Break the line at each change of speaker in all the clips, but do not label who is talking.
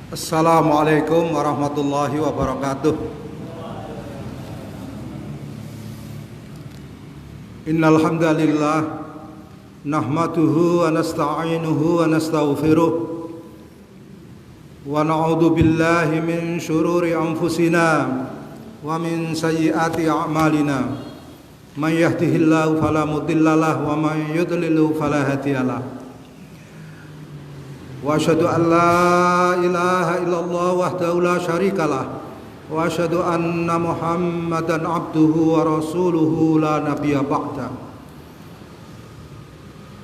Assalamualaikum warahmatullahi wabarakatuh. Innal hamdalillah nahmaduhu wa nasta'inuhu wa nastaghfiruh wa na'udzu billahi min shururi anfusina wa min sayyiati a'malina. May yahdihillahu fala mudhillalah wa may yudlilhu fala hadiyalah. Wa asyhadu an la ilaha illallah wahdahu la syarikalah wa asyhadu anna Muhammadan abduhu wa rasuluhu la nabiyya ba'da.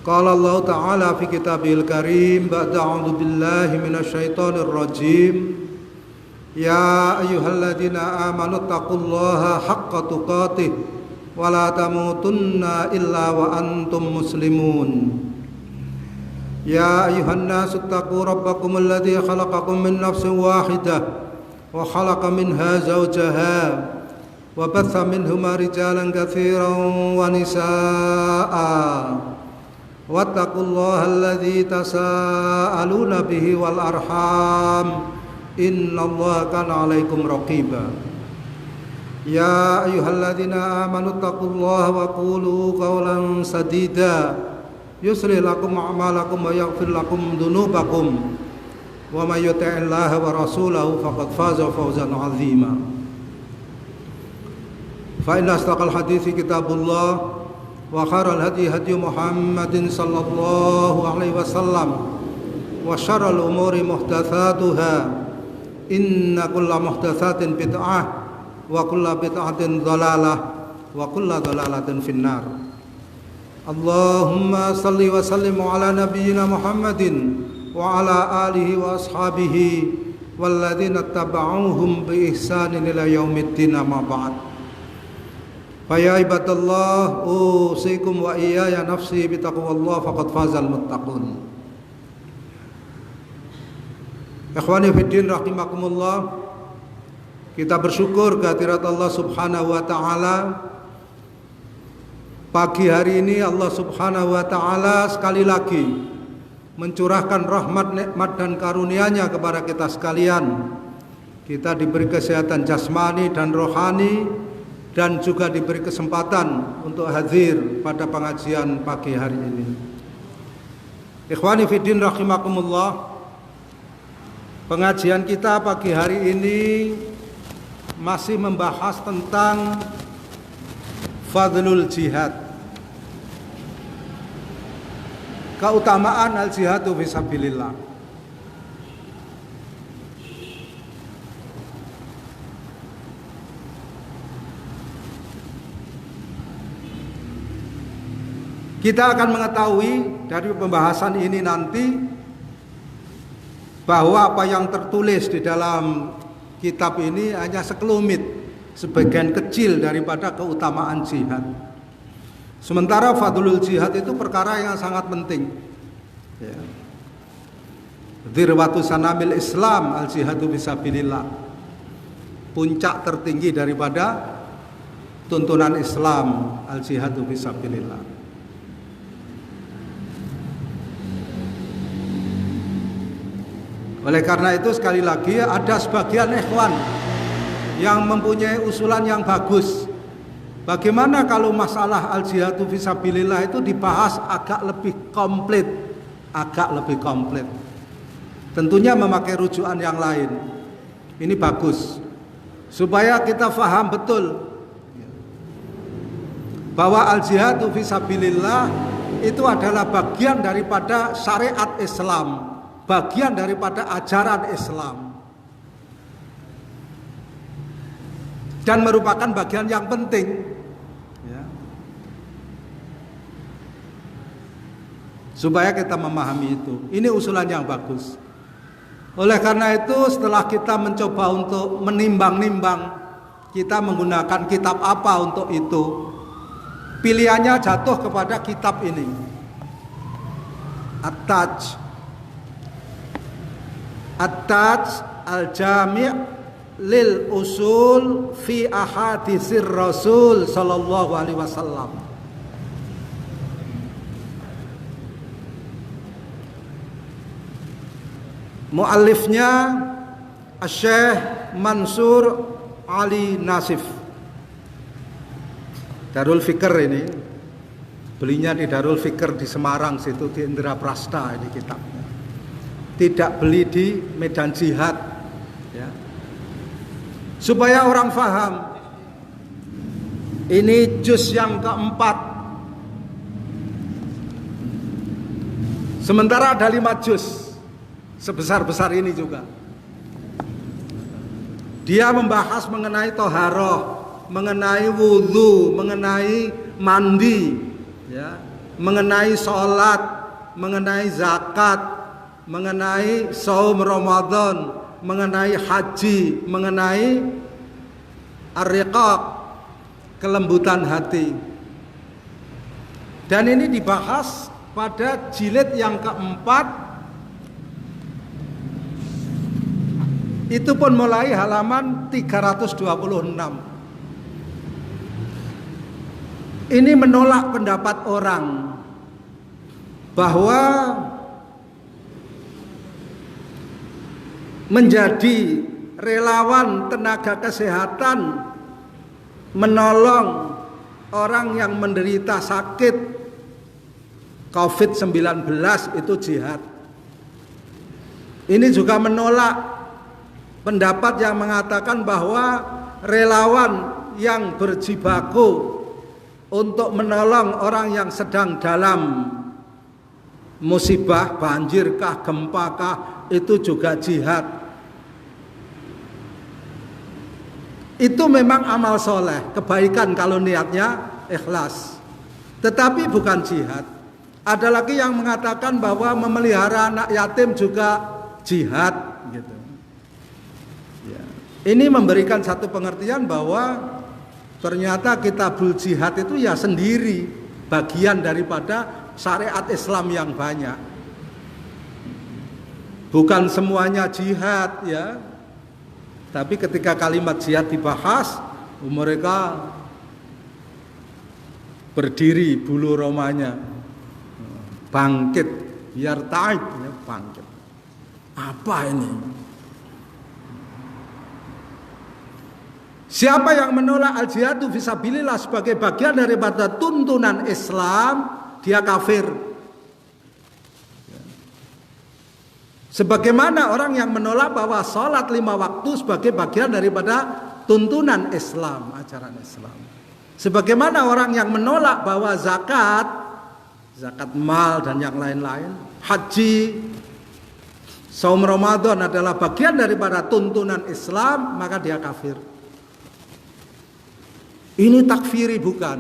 Qala Allah ta'ala fi kitabihil karim ba'da a'udzu billahi minasy syaithanir rajim. Ya ayyuhalladzina amanu taqullaha haqqa tuqatih wa la tamutunna illa wa antum muslimun. Ya ayuhan nasu taqu rabbakum alladhi khalaqakum min nafsin wahidah wa khalaqa minha zawjaha wa batha minhuma rijalan katsiran wa nisaa wattaqullaha alladhi tasaaluna bihi wal arham innallaha kana 'alaikum raqiba. Ya ayyuhalladzina amanu taqullaha wa qulu qawlan sadida yusri lakum a'malakum wa yaghfir lakum dhunubakum wa may yuti'illaha wa rasulahu faqad faza fawzan 'azima. Fa inna asdaqal hadithi kitabullah wa khairal hadi hadi Muhammadin sallallahu alaihi wasallam wa syarrul umuri muhdatsatuha inna kulla muhdatsatin bid'ah wa kulla bid'atin dhalalah wa kulla dhalalatin finnar. Allahumma salli wa sallim ala nabiyyina Muhammadin wa ala alihi wa ashabihi walladzina taba'uhum bi ihsanin ila yaumiddin amma ba'd. Fa ya ibadallah usikum wa iyaya nafsi bi taqwallah faqad fazal muttaqun. Ikhwani fiddin rahimakumullah, kita bersyukur kehadirat Allah Subhanahu wa taala. Pagi hari ini Allah Subhanahu wa ta'ala sekali lagi mencurahkan rahmat, nikmat dan karunia-Nya kepada kita sekalian. Kita diberi kesehatan jasmani dan rohani dan juga diberi kesempatan untuk hadir pada pengajian pagi hari ini. Ikhwani fiddin rahimakumullah, pengajian kita pagi hari ini masih membahas tentang fadlul jihad, keutamaan al-jihadu fisabilillah. Kita akan mengetahui dari pembahasan ini nanti bahwa apa yang tertulis di dalam kitab ini hanya sekelumit, sebagian kecil daripada keutamaan jihad. Sementara fadlul jihad itu perkara yang sangat penting. Ya. Dzirwatu sanamil Islam al jihadu fisabilillah. Puncak tertinggi daripada tuntunan Islam al jihadu fisabilillah. Oleh karena itu sekali lagi ada sebagian ikhwan yang mempunyai usulan yang bagus. Bagaimana kalau masalah al-jihadu fisabilillah itu dibahas agak lebih komplit, tentunya memakai rujukan yang lain. Ini bagus supaya kita faham betul bahwa al-jihadu fisabilillah itu adalah bagian daripada syariat Islam, bagian daripada ajaran Islam, dan merupakan bagian yang penting ya, supaya kita memahami itu. Ini usulan yang bagus. Oleh karena itu setelah kita mencoba untuk menimbang-nimbang, kita menggunakan kitab apa untuk itu, pilihannya jatuh kepada kitab ini, At-Taj al-Jami' lil usul fi ahaditsir Rasul sallallahu alaihi wasallam. Muallifnya Syekh Mansur Ali Nasif. Darul Fikr ini, belinya di Darul Fikr di Semarang situ, di Indraprasta ini kitabnya. Tidak beli di medan jihad, ya. Supaya orang faham, ini juz yang keempat. Sementara ada 5 juz sebesar-besar ini juga. Dia membahas mengenai toharoh, mengenai wudhu, mengenai mandi, ya, mengenai sholat, mengenai zakat, mengenai saum Ramadan, mengenai haji, mengenai ar-riqaq, kelembutan hati. Dan ini dibahas pada jilid yang keempat. Itu pun mulai halaman 326. Ini menolak pendapat orang bahwa menjadi relawan tenaga kesehatan menolong orang yang menderita sakit COVID-19 itu jihad. Ini juga menolak pendapat yang mengatakan bahwa relawan yang berjibaku untuk menolong orang yang sedang dalam musibah, banjirkah, gempakah, itu juga jihad. Itu memang amal soleh, kebaikan kalau niatnya ikhlas, tetapi bukan jihad. Ada lagi yang mengatakan bahwa memelihara anak yatim juga jihad gitu. Ini memberikan satu pengertian bahwa ternyata kitabul jihad itu ya sendiri bagian daripada syariat Islam yang banyak. Bukan semuanya jihad ya. Tapi ketika kalimat jihad dibahas, mereka berdiri bulu romanya, bangkit, biar taib ya, bangkit. Apa ini? Siapa yang menolak al-jihadu fisabilillah sebagai bagian daripada tuntunan Islam, dia kafir. Sebagaimana orang yang menolak bahwa sholat 5 waktu sebagai bagian daripada tuntunan Islam, ajaran Islam. Sebagaimana orang yang menolak bahwa zakat mal dan yang lain-lain, haji, saum Ramadan adalah bagian daripada tuntunan Islam, maka dia kafir. Ini takfiri bukan.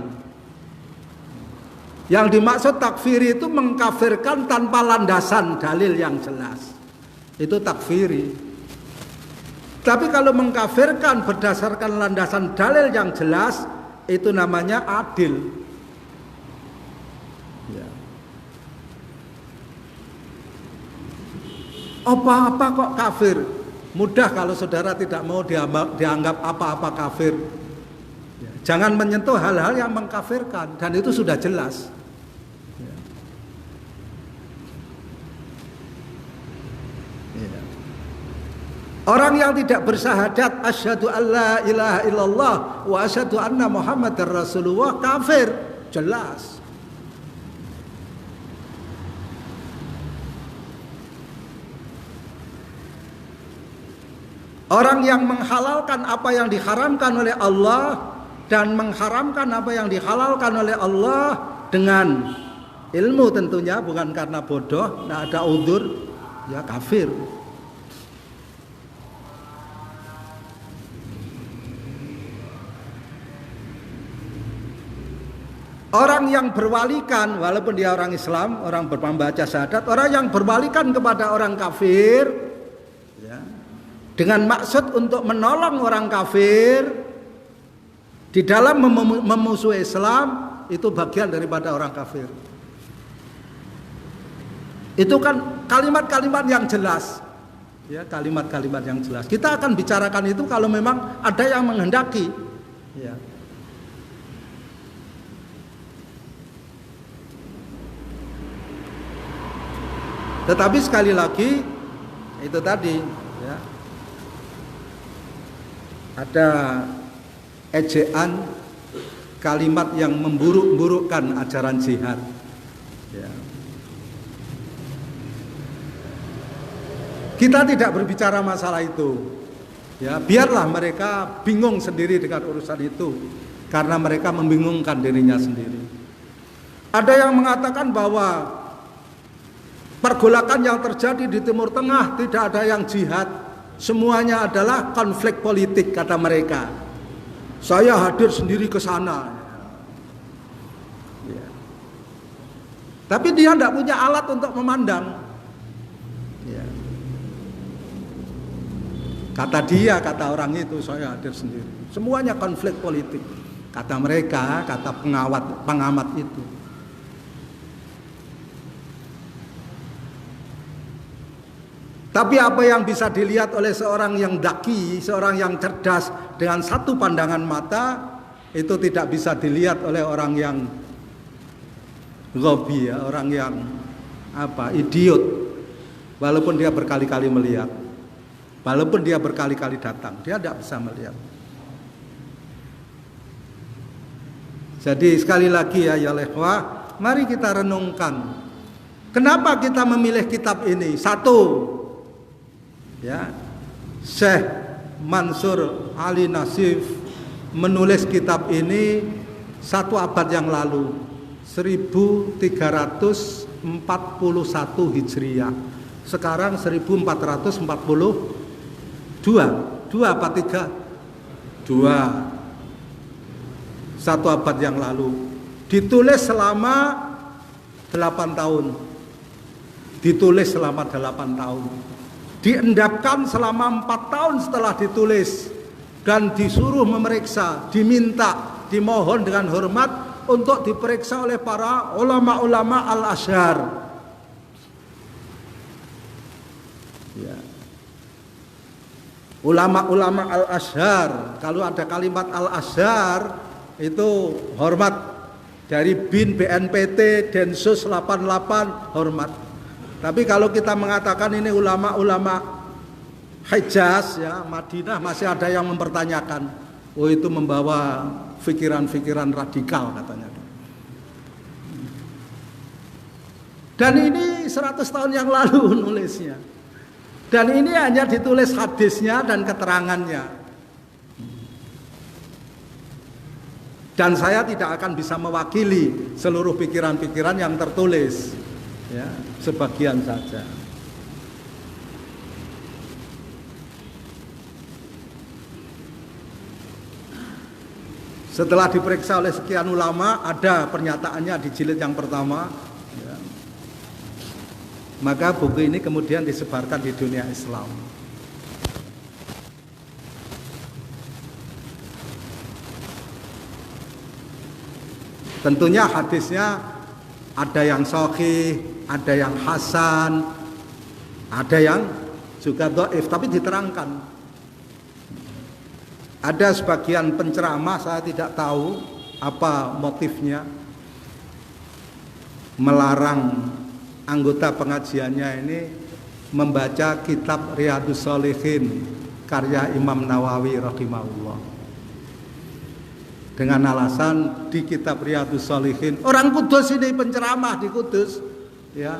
Yang dimaksud takfiri itu mengkafirkan tanpa landasan dalil yang jelas. Itu takfiri. Tapi kalau mengkafirkan berdasarkan landasan dalil yang jelas, itu namanya adil. Ya. Apa-apa kok kafir? Mudah kalau saudara tidak mau dianggap apa-apa kafir. Jangan menyentuh hal-hal yang mengkafirkan, dan itu sudah jelas. Orang yang tidak bersyahadat asyhadu alla ilaha illallah wa asyhadu anna muhammadar rasulullah kafir, jelas. Orang yang menghalalkan apa yang diharamkan oleh Allah dan mengharamkan apa yang dihalalkan oleh Allah dengan ilmu tentunya, bukan karena bodoh, tidak ada udzur, ya kafir. Orang yang berwalikan, walaupun dia orang Islam, orang berpembaca syahadat, orang yang berwalikan kepada orang kafir, ya, dengan maksud untuk menolong orang kafir di dalam memusuhi Islam, itu bagian daripada orang kafir. Itu kan kalimat-kalimat yang jelas, ya, kalimat-kalimat yang jelas. Kita akan bicarakan itu kalau memang ada yang menghendaki, ya. Tetapi sekali lagi itu tadi, ya, ada ejaan kalimat yang memburuk-burukkan ajaran jihad. Ya. Kita tidak berbicara masalah itu. Ya, biarlah mereka bingung sendiri dengan urusan itu karena mereka membingungkan dirinya sendiri. Ada yang mengatakan bahwa pergolakan yang terjadi di Timur Tengah tidak ada yang jihad, semuanya adalah konflik politik kata mereka. Saya hadir sendiri ke sana. Ya. Tapi dia tidak punya alat untuk memandang. Ya. Kata orang itu, saya hadir sendiri. Semuanya konflik politik. Kata mereka, kata pengamat itu. Tapi apa yang bisa dilihat oleh seorang yang daki, seorang yang cerdas dengan satu pandangan mata, itu tidak bisa dilihat oleh orang yang gobi, ya, orang yang idiot. Walaupun dia berkali-kali melihat, walaupun dia berkali-kali datang, dia tidak bisa melihat. Jadi sekali lagi ya ikhwah, mari kita renungkan. Kenapa kita memilih kitab ini? Satu, ya, Syekh Mansur Ali Nasif menulis kitab ini 1 abad yang lalu, 1341 Hijriah. Sekarang 1442. 2 apa 3? 2. 1 abad yang lalu. Ditulis selama 8 tahun. Ditulis selama 8 tahun. Diendapkan selama 4 tahun setelah ditulis. Dan disuruh memeriksa, diminta, dimohon dengan hormat untuk diperiksa oleh para ulama-ulama Al-Azhar. Ya. Ulama-ulama Al-Azhar, kalau ada kalimat Al-Azhar itu hormat, dari BIN, BNPT, Densus 88 hormat. Tapi kalau kita mengatakan ini ulama-ulama Hijaz, ya, Madinah, masih ada yang mempertanyakan, oh itu membawa pikiran-pikiran radikal katanya. Dan ini 100 tahun yang lalu nulisnya. Dan ini hanya ditulis hadisnya dan keterangannya. Dan saya tidak akan bisa mewakili seluruh pikiran-pikiran yang tertulis, ya, sebagian saja. Setelah diperiksa oleh sekian ulama, ada pernyataannya di jilid yang pertama, ya. Maka buku ini kemudian disebarkan di dunia Islam. Tentunya hadisnya ada yang sahih, ada yang hasan, ada yang juga dhaif, tapi diterangkan. Ada sebagian penceramah, saya tidak tahu apa motifnya, melarang anggota pengajiannya ini membaca kitab Riyadhus Shalihin karya Imam Nawawi rahimahullah. Dengan alasan di kitab Riyadhus Shalihin, orang Kudus ini penceramah di Kudus, ya,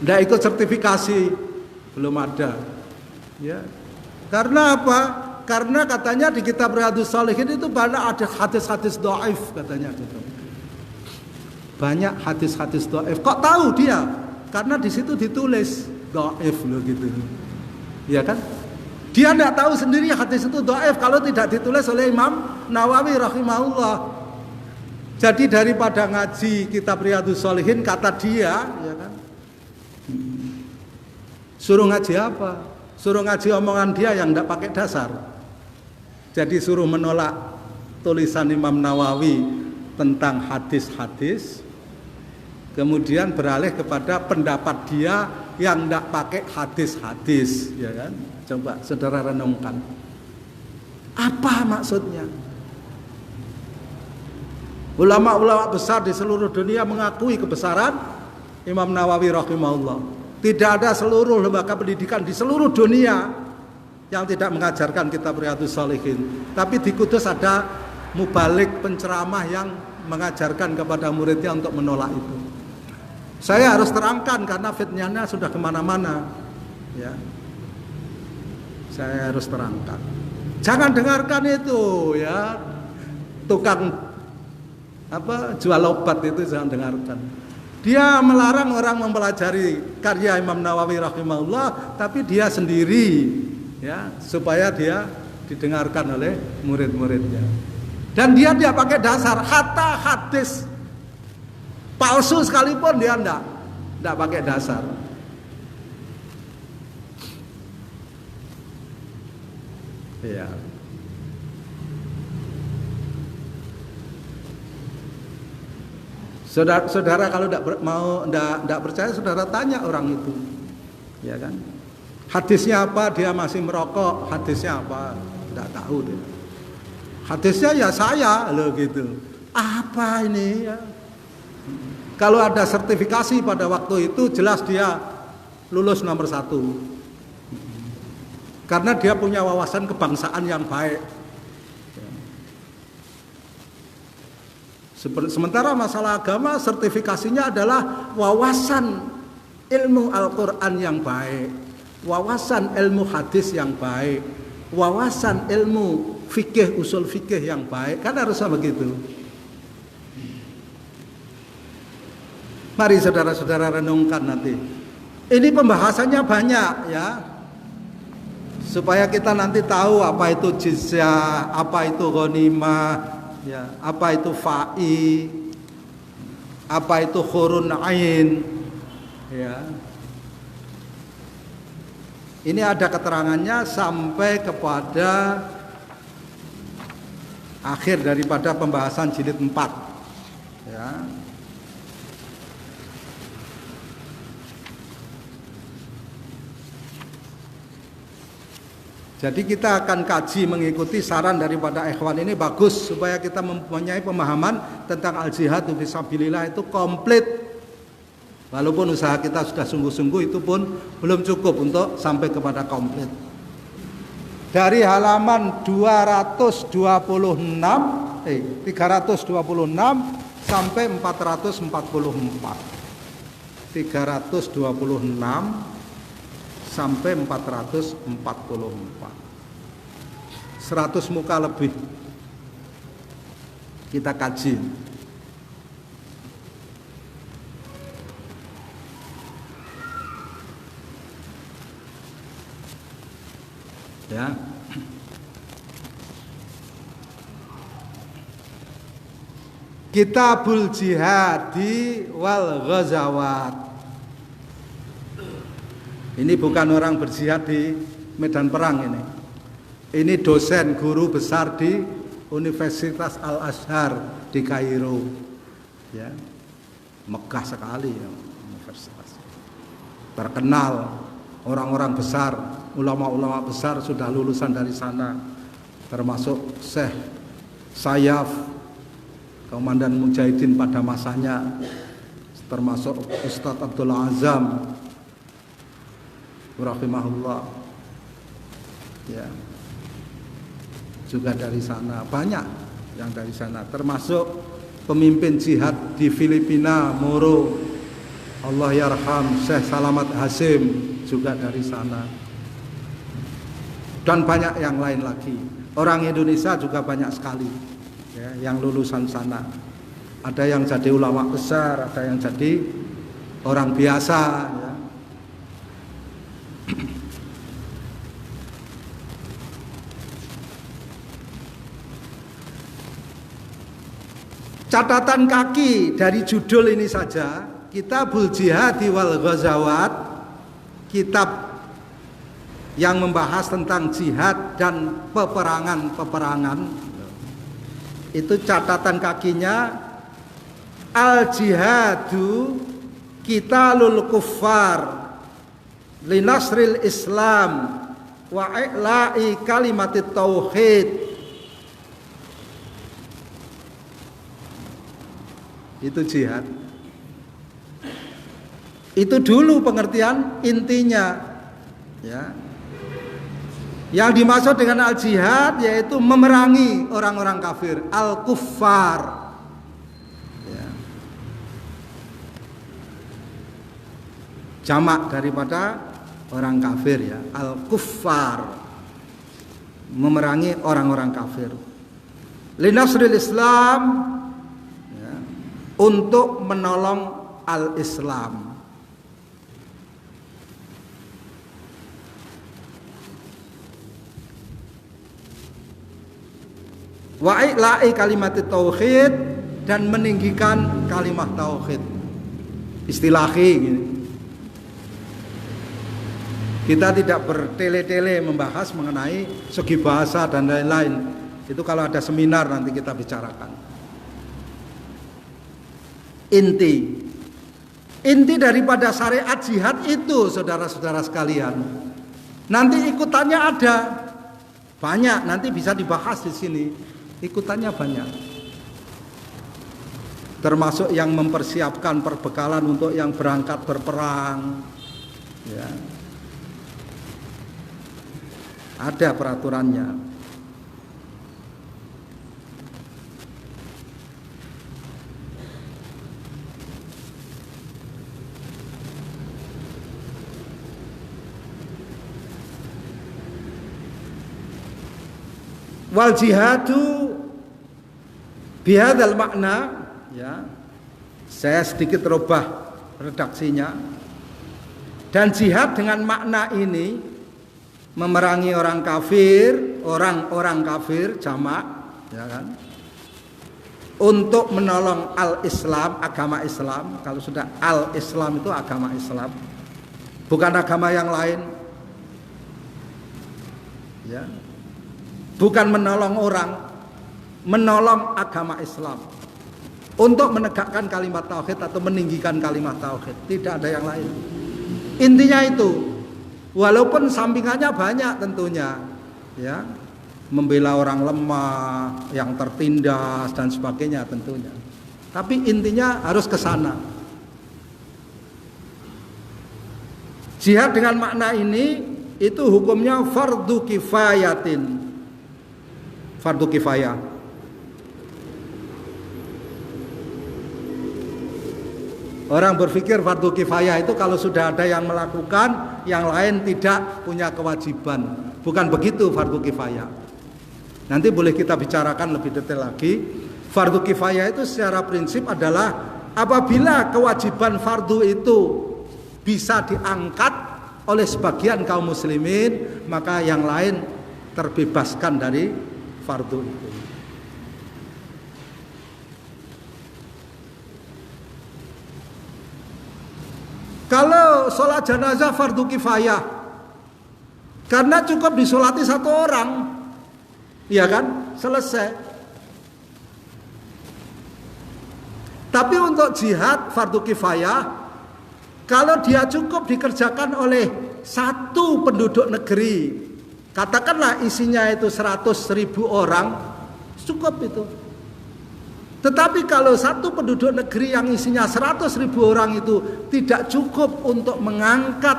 tidak ikut sertifikasi, belum ada, ya. Karena apa? Karena katanya di kitab Riyadhus Shalihin itu banyak ada hadis-hadis dhaif katanya gitu. Banyak hadis-hadis dhaif. Kok tahu dia? Karena di situ ditulis dhaif loh gitu. Ya kan? Dia tidak tahu sendiri hadis itu dhaif kalau tidak ditulis oleh Imam Nawawi rahimahullah. Jadi daripada ngaji kitab Riyadhus Shalihin, kata dia, ya kan, suruh ngaji apa? Suruh ngaji omongan dia yang tidak pakai dasar. Jadi suruh menolak tulisan Imam Nawawi tentang hadis-hadis, kemudian beralih kepada pendapat dia yang tidak pakai hadis-hadis, ya kan? Coba saudara renungkan, apa maksudnya? Ulama-ulama besar di seluruh dunia mengakui kebesaran Imam Nawawi rahimahullah. Tidak ada seluruh lembaga pendidikan di seluruh dunia yang tidak mengajarkan kitab Riyadhus Shalihin. Tapi di Kudus ada mubalik penceramah yang mengajarkan kepada muridnya untuk menolak itu. Saya harus terangkan karena fitnahnya sudah kemana-mana. Ya, saya harus terangkan. Jangan dengarkan itu, ya, tukang jual obat itu jangan dengarkan. Dia melarang orang mempelajari karya Imam Nawawi rahimahullah, tapi dia sendiri, ya, supaya dia didengarkan oleh murid-muridnya. Dan dia tidak pakai dasar, hatta hadis palsu sekalipun dia tidak pakai dasar. Ya. Saudara kalau tidak percaya, saudara tanya orang itu, ya kan? Hadisnya apa? Dia masih merokok. Hadisnya apa? Tidak tahu dia. Hadisnya ya saya loh gitu. Apa ini? Ya. Kalau ada sertifikasi pada waktu itu jelas dia lulus nomor 1. Karena dia punya wawasan kebangsaan yang baik. Sementara masalah agama sertifikasinya adalah wawasan ilmu Al-Quran yang baik, wawasan ilmu hadis yang baik, wawasan ilmu fikih, usul fikih yang baik. Kan harusnya begitu. Mari saudara-saudara renungkan nanti. Ini pembahasannya banyak ya, supaya kita nanti tahu apa itu jizyah, apa itu ghanimah, ya, apa itu fa'i, apa itu khurun ain, ya. Ini ada keterangannya sampai kepada akhir daripada pembahasan jilid 4, ya. Jadi kita akan kaji mengikuti saran daripada ikhwan ini, bagus supaya kita mempunyai pemahaman tentang al-jihad fisabilillah itu komplit. Walaupun usaha kita sudah sungguh-sungguh, itu pun belum cukup untuk sampai kepada komplit. Dari halaman 326 sampai 444. 326 sampai 444. 100 muka lebih kita kaji. Ya. Kitabul Jihadi wal Ghazawat. Ini bukan orang berjihad di medan perang ini. Ini dosen guru besar di Universitas Al-Azhar di Kairo. Ya. Megah sekali ya, universitas. Terkenal, orang-orang besar, ulama-ulama besar sudah lulusan dari sana. Termasuk Syekh Sayaf, komandan Mujahidin pada masanya. Termasuk Ustadz Abdul Azam rahimahullah, ya, juga dari sana. Banyak yang dari sana, termasuk pemimpin jihad di Filipina, Moro, Allah yarham, Syekh Salamat Hasim, juga dari sana. Dan banyak yang lain lagi. Orang Indonesia juga banyak sekali, ya, yang lulusan sana. Ada yang jadi ulama besar, ada yang jadi orang biasa, ya. Catatan kaki dari judul ini saja, Kitabul Jihadi wal Ghazawat, kitab yang membahas tentang jihad dan peperangan-peperangan. Itu catatan kakinya, al-jihadu qitalul kuffar linasril Islam wa i'la'i kalimatit tauhid. Itu jihad. Itu dulu pengertian intinya, ya. Yang dimaksud dengan al-jihad yaitu memerangi orang-orang kafir, al-kuffar. Ya. Jamak daripada orang kafir ya, al-kuffar. Memerangi orang-orang kafir. Linasril Islam ya, untuk menolong al-Islam. Wa'ila'i kalimat tauhid, dan meninggikan kalimat tauhid. Istilahi gini. Kita tidak bertele-tele membahas mengenai segi bahasa dan lain-lain. Itu kalau ada seminar nanti kita bicarakan. Inti daripada syariat jihad itu, saudara-saudara sekalian. Nanti ikutannya ada banyak, nanti bisa dibahas di sini. Ikutannya banyak. Termasuk yang mempersiapkan perbekalan untuk yang berangkat berperang. Ya. Ada peraturannya. Wal jihadu bihadzal makna ya. Saya sedikit rubah redaksinya. Dan jihad dengan makna ini memerangi orang kafir, orang-orang kafir jamak, ya kan? Untuk menolong al-Islam, agama Islam. Kalau sudah al-Islam itu agama Islam, bukan agama yang lain. Ya. Bukan menolong orang, menolong agama Islam. Untuk menegakkan kalimat tauhid atau meninggikan kalimat tauhid, tidak ada yang lain. Intinya itu. Walaupun sampingannya banyak tentunya, ya, membela orang lemah, yang tertindas dan sebagainya tentunya. Tapi intinya harus ke sana. Jihad dengan makna ini itu hukumnya fardu kifayatin, fardu kifayah. Orang berpikir fardu kifayah itu kalau sudah ada yang melakukan, yang lain tidak punya kewajiban. Bukan begitu fardu kifayah. Nanti boleh kita bicarakan lebih detail lagi. Fardu kifayah itu secara prinsip adalah apabila kewajiban fardu itu bisa diangkat oleh sebagian kaum muslimin, maka yang lain terbebaskan dari fardu itu. Kalau sholat jenazah fardu kifayah, karena cukup disolati satu orang, ya kan, selesai. Tapi untuk jihad fardu kifayah, kalau dia cukup dikerjakan oleh satu penduduk negeri, katakanlah isinya itu 100.000 orang, cukup itu. Tetapi kalau satu penduduk negeri yang isinya 100.000 orang itu tidak cukup untuk mengangkat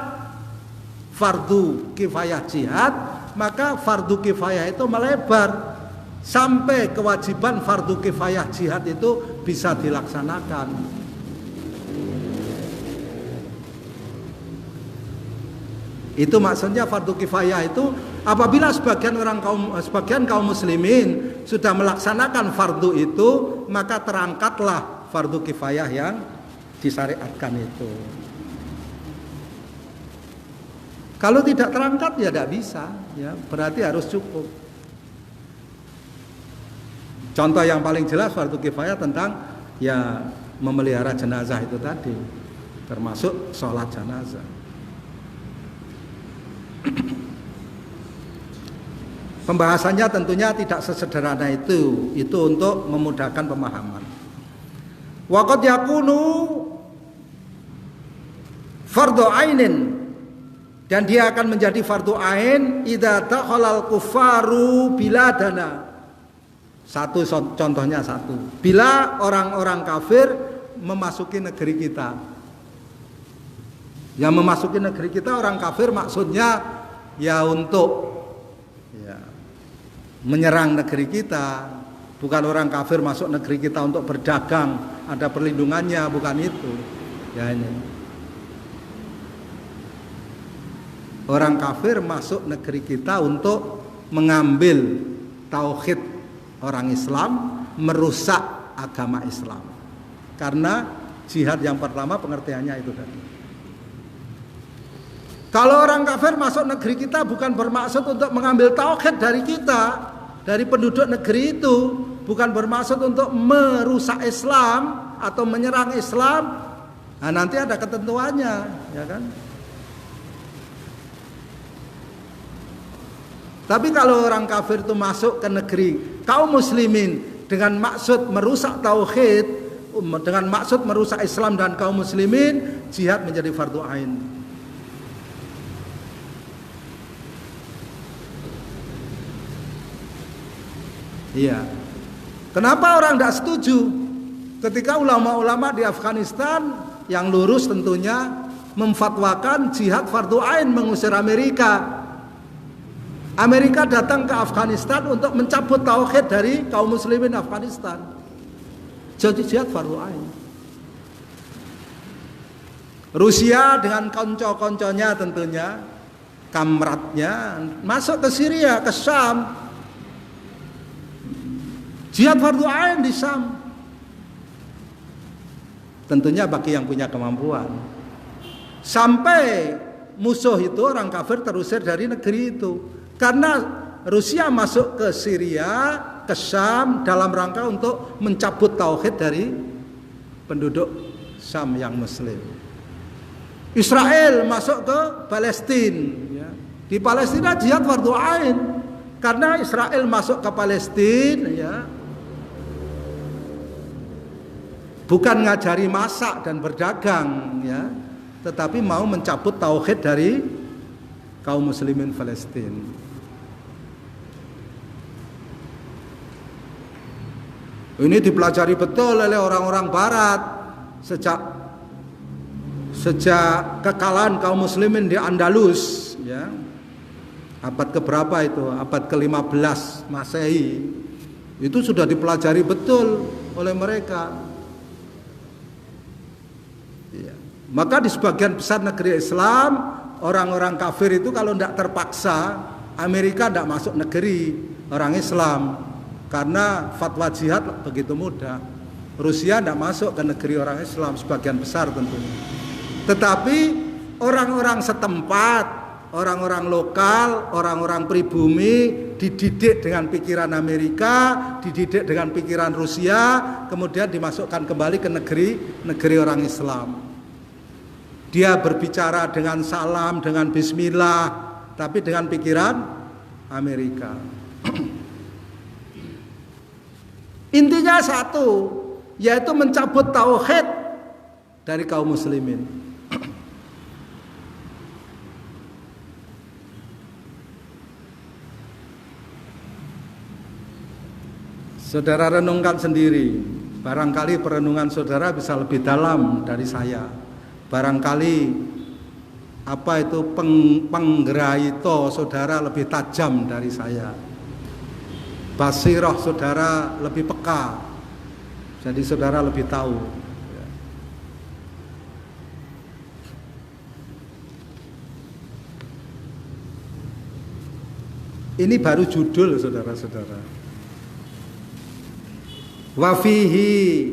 fardu kifayah jihad, maka fardu kifayah itu melebar sampai kewajiban fardu kifayah jihad itu bisa dilaksanakan. Itu maksudnya fardu kifayah itu apabila sebagian kaum muslimin sudah melaksanakan fardu itu, maka terangkatlah fardu kifayah yang disyariatkan itu. Kalau tidak terangkat ya tidak bisa, ya berarti harus cukup. Contoh yang paling jelas fardu kifayah tentang ya memelihara jenazah itu tadi, termasuk sholat jenazah. Pembahasannya tentunya tidak sesederhana itu untuk memudahkan pemahaman. Waqad yakunu fardhu ainin, dan dia akan menjadi fardhu ain idza dakhalal kufaru biladana. Satu contohnya satu. Bila orang-orang kafir memasuki negeri kita. Yang memasuki negeri kita orang kafir maksudnya ya untuk menyerang negeri kita, bukan orang kafir masuk negeri kita untuk berdagang, ada perlindungannya, bukan itu. Ya ini. Orang kafir masuk negeri kita untuk mengambil tauhid orang Islam, merusak agama Islam. Karena jihad yang pertama pengertiannya itu tadi. Kalau orang kafir masuk negeri kita bukan bermaksud untuk mengambil tauhid dari kita, dari penduduk negeri itu, bukan bermaksud untuk merusak Islam atau menyerang Islam. Nah, nanti ada ketentuannya, ya kan? Tapi kalau orang kafir itu masuk ke negeri kaum muslimin dengan maksud merusak tauhid, dengan maksud merusak Islam dan kaum muslimin, jihad menjadi fardu ain. Iya. Kenapa orang tidak setuju ketika ulama-ulama di Afghanistan yang lurus tentunya memfatwakan jihad fardu ain mengusir Amerika. Amerika datang ke Afghanistan untuk mencabut tauhid dari kaum muslimin Afghanistan. Jadi jihad fardu ain. Rusia dengan konco-konconya tentunya, kamratnya masuk ke Syria, ke Syam. Jihad fardu ain di Syam. Tentunya bagi yang punya kemampuan. Sampai musuh itu orang kafir terusir dari negeri itu. Karena Rusia masuk ke Syria, ke Syam dalam rangka untuk mencabut tauhid dari penduduk Syam yang muslim. Israel masuk ke Palestina, ya. Di Palestina jihad fardu ain. Karena Israel masuk ke Palestina, ya, bukan ngajari masak dan berdagang, ya, tetapi mau mencabut tauhid dari kaum muslimin Palestina. Ini dipelajari betul oleh orang-orang barat sejak kekalahan kaum muslimin di Andalus, ya. Abad keberapa itu? Abad ke-15 Masehi. Itu sudah dipelajari betul oleh mereka. Ya. Maka di sebagian besar negeri Islam, orang-orang kafir itu kalau tidak terpaksa, Amerika tidak masuk negeri orang Islam. Karena fatwa jihad begitu mudah. Rusia tidak masuk ke negeri orang Islam, sebagian besar tentunya. Tetapi orang-orang setempat, orang-orang lokal, orang-orang pribumi dididik dengan pikiran Amerika, dididik dengan pikiran Rusia, kemudian dimasukkan kembali ke negeri orang Islam. Dia berbicara dengan salam, dengan bismillah, tapi dengan pikiran Amerika. Intinya satu, yaitu mencabut tauhid dari kaum muslimin. Saudara renungkan sendiri, barangkali perenungan saudara bisa lebih dalam dari saya. Barangkali apa itu penggeraito saudara lebih tajam dari saya. Basirah saudara lebih peka. Jadi saudara lebih tahu. Ini baru judul saudara-saudara. Wafihi,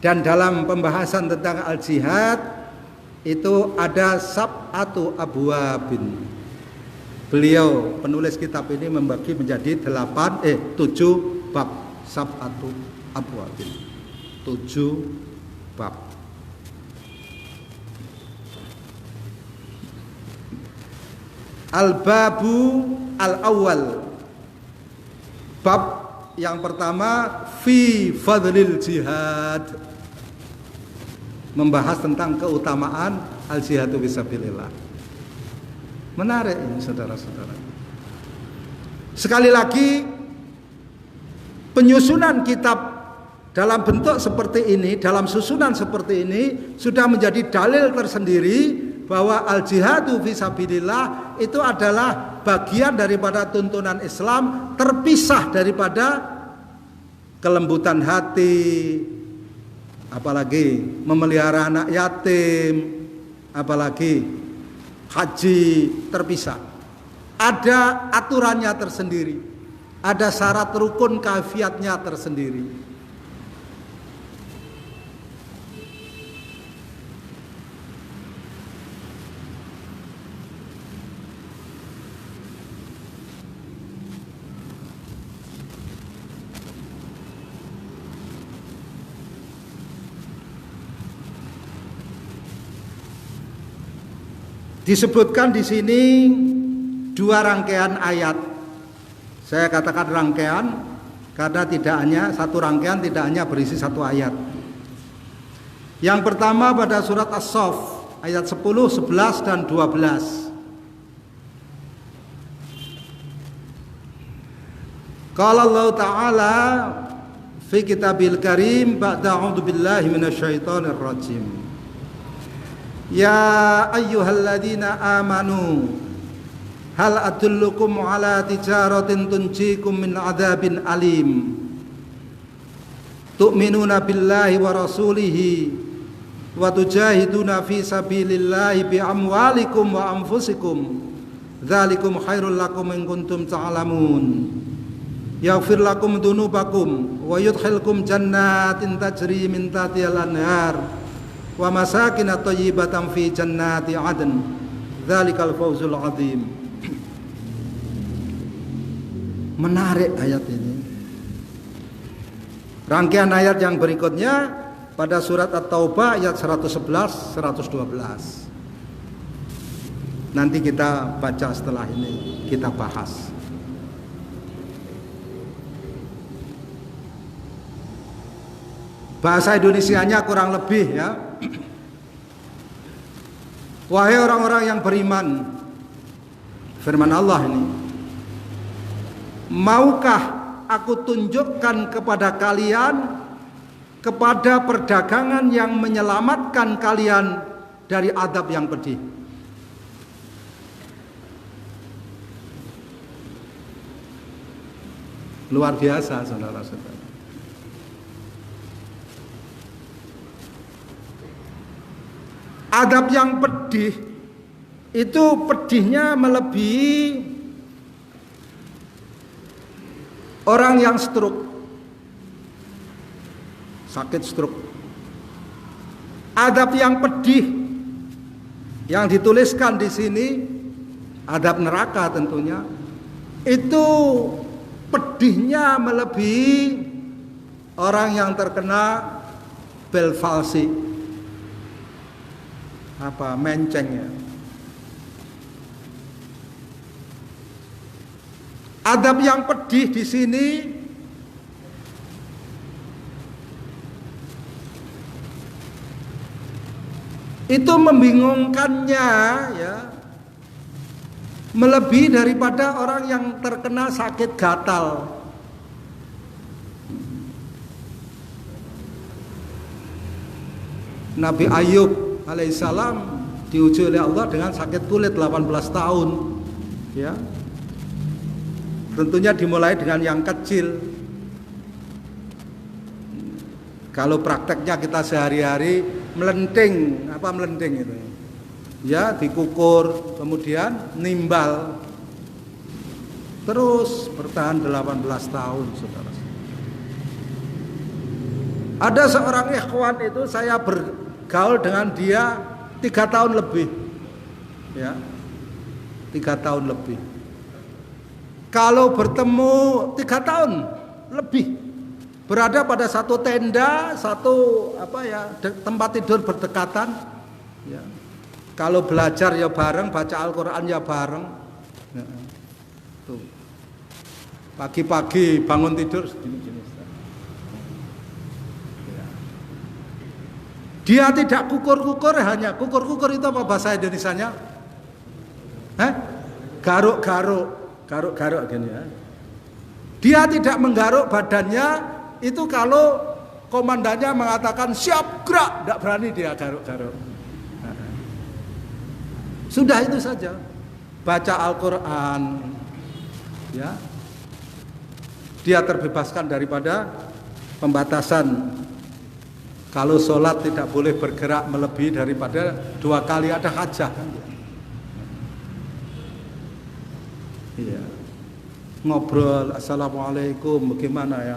dan dalam pembahasan tentang al-jihad itu ada sab'atu abwabin. Beliau penulis kitab ini membagi menjadi 7 bab. Sab'atu abwabin, 7 bab. Al-babu al-awwal, bab yang pertama fi fadlil jihad, membahas tentang keutamaan al-jihadu fisabilillah. Menarik ini saudara-saudara. Sekali lagi, penyusunan kitab dalam bentuk seperti ini, dalam susunan seperti ini sudah menjadi dalil tersendiri bahwa al-jihadu fisabilillah itu adalah bagian daripada tuntunan Islam, terpisah daripada kelembutan hati, apalagi memelihara anak yatim, apalagi haji, terpisah. Ada aturannya tersendiri, ada syarat rukun kaifiatnya tersendiri. Disebutkan di sini dua rangkaian ayat. Saya katakan rangkaian karena tidak hanya satu rangkaian, tidak hanya berisi satu ayat. Yang pertama pada surat As-Saff ayat 10, 11 dan 12. Qala Allah Ta'ala fi kitabil karim ba'da a'udzu billahi minasyaitonir rajim. Ya ayyuhalladzina amanu hal adullukum ala tijaratin tunjikum min adzabin alim tu'minuna billahi wa rasulihi wa tujahiduna fi sabilillahi bi amwalikum wa anfusikum dzalikum khairul lakum in kuntum ta'lamun yaghfir lakum dzunubakum wa yudkhilkum jannatin tajri min tahtihal anhar wa masakin thayyibatan fi jannati adn dzalikal fawzul adzim. Menarik ayat ini. Rangkaian ayat yang berikutnya pada surat At-Taubah ayat 111 112. Nanti kita baca setelah ini, kita bahas. Bahasa Indonesianya kurang lebih ya. Wahai orang-orang yang beriman, firman Allah ini, maukah aku tunjukkan kepada kalian kepada perdagangan yang menyelamatkan kalian dari adab yang pedih. Luar biasa saudara-saudara. Adab yang pedih itu pedihnya melebihi orang yang stroke, sakit stroke. Adab yang pedih yang dituliskan di sini, adab neraka tentunya, itu pedihnya melebihi orang yang terkena Bell palsy, menceng ya. Adab yang pedih di sini itu membingungkannya ya, melebihi daripada orang yang terkena sakit gatal. Nabi Ayub alaihissalam diuji oleh Allah dengan sakit kulit 18 tahun ya. Tentunya dimulai dengan yang kecil. Kalau prakteknya kita sehari-hari melenting, melenting itu ya, dikukur kemudian nimbal terus bertahan 18 tahun saudara. Ada seorang ikhwan itu saya bergaul dengan dia 3 tahun lebih ya, 3 tahun lebih. Kalau bertemu 3 tahun lebih, berada pada satu tenda, satu tempat tidur berdekatan ya. Kalau belajar ya bareng, baca Al-Quran ya bareng ya. Tuh. Pagi-pagi bangun tidur segini-gini ya. Dia tidak kukur-kukur, hanya kukur-kukur itu apa bahasa Indonesianya? Garuk-garuk gini ya. Dia tidak menggaruk badannya, itu kalau komandannya mengatakan siap gerak, tidak berani dia garuk-garuk. Sudah itu saja. Baca Al-Qur'an, ya. Dia terbebaskan daripada pembatasan. Kalau sholat tidak boleh bergerak melebihi daripada 2 kali ada hajah kan? Iya. Ngobrol, assalamualaikum, bagaimana ya?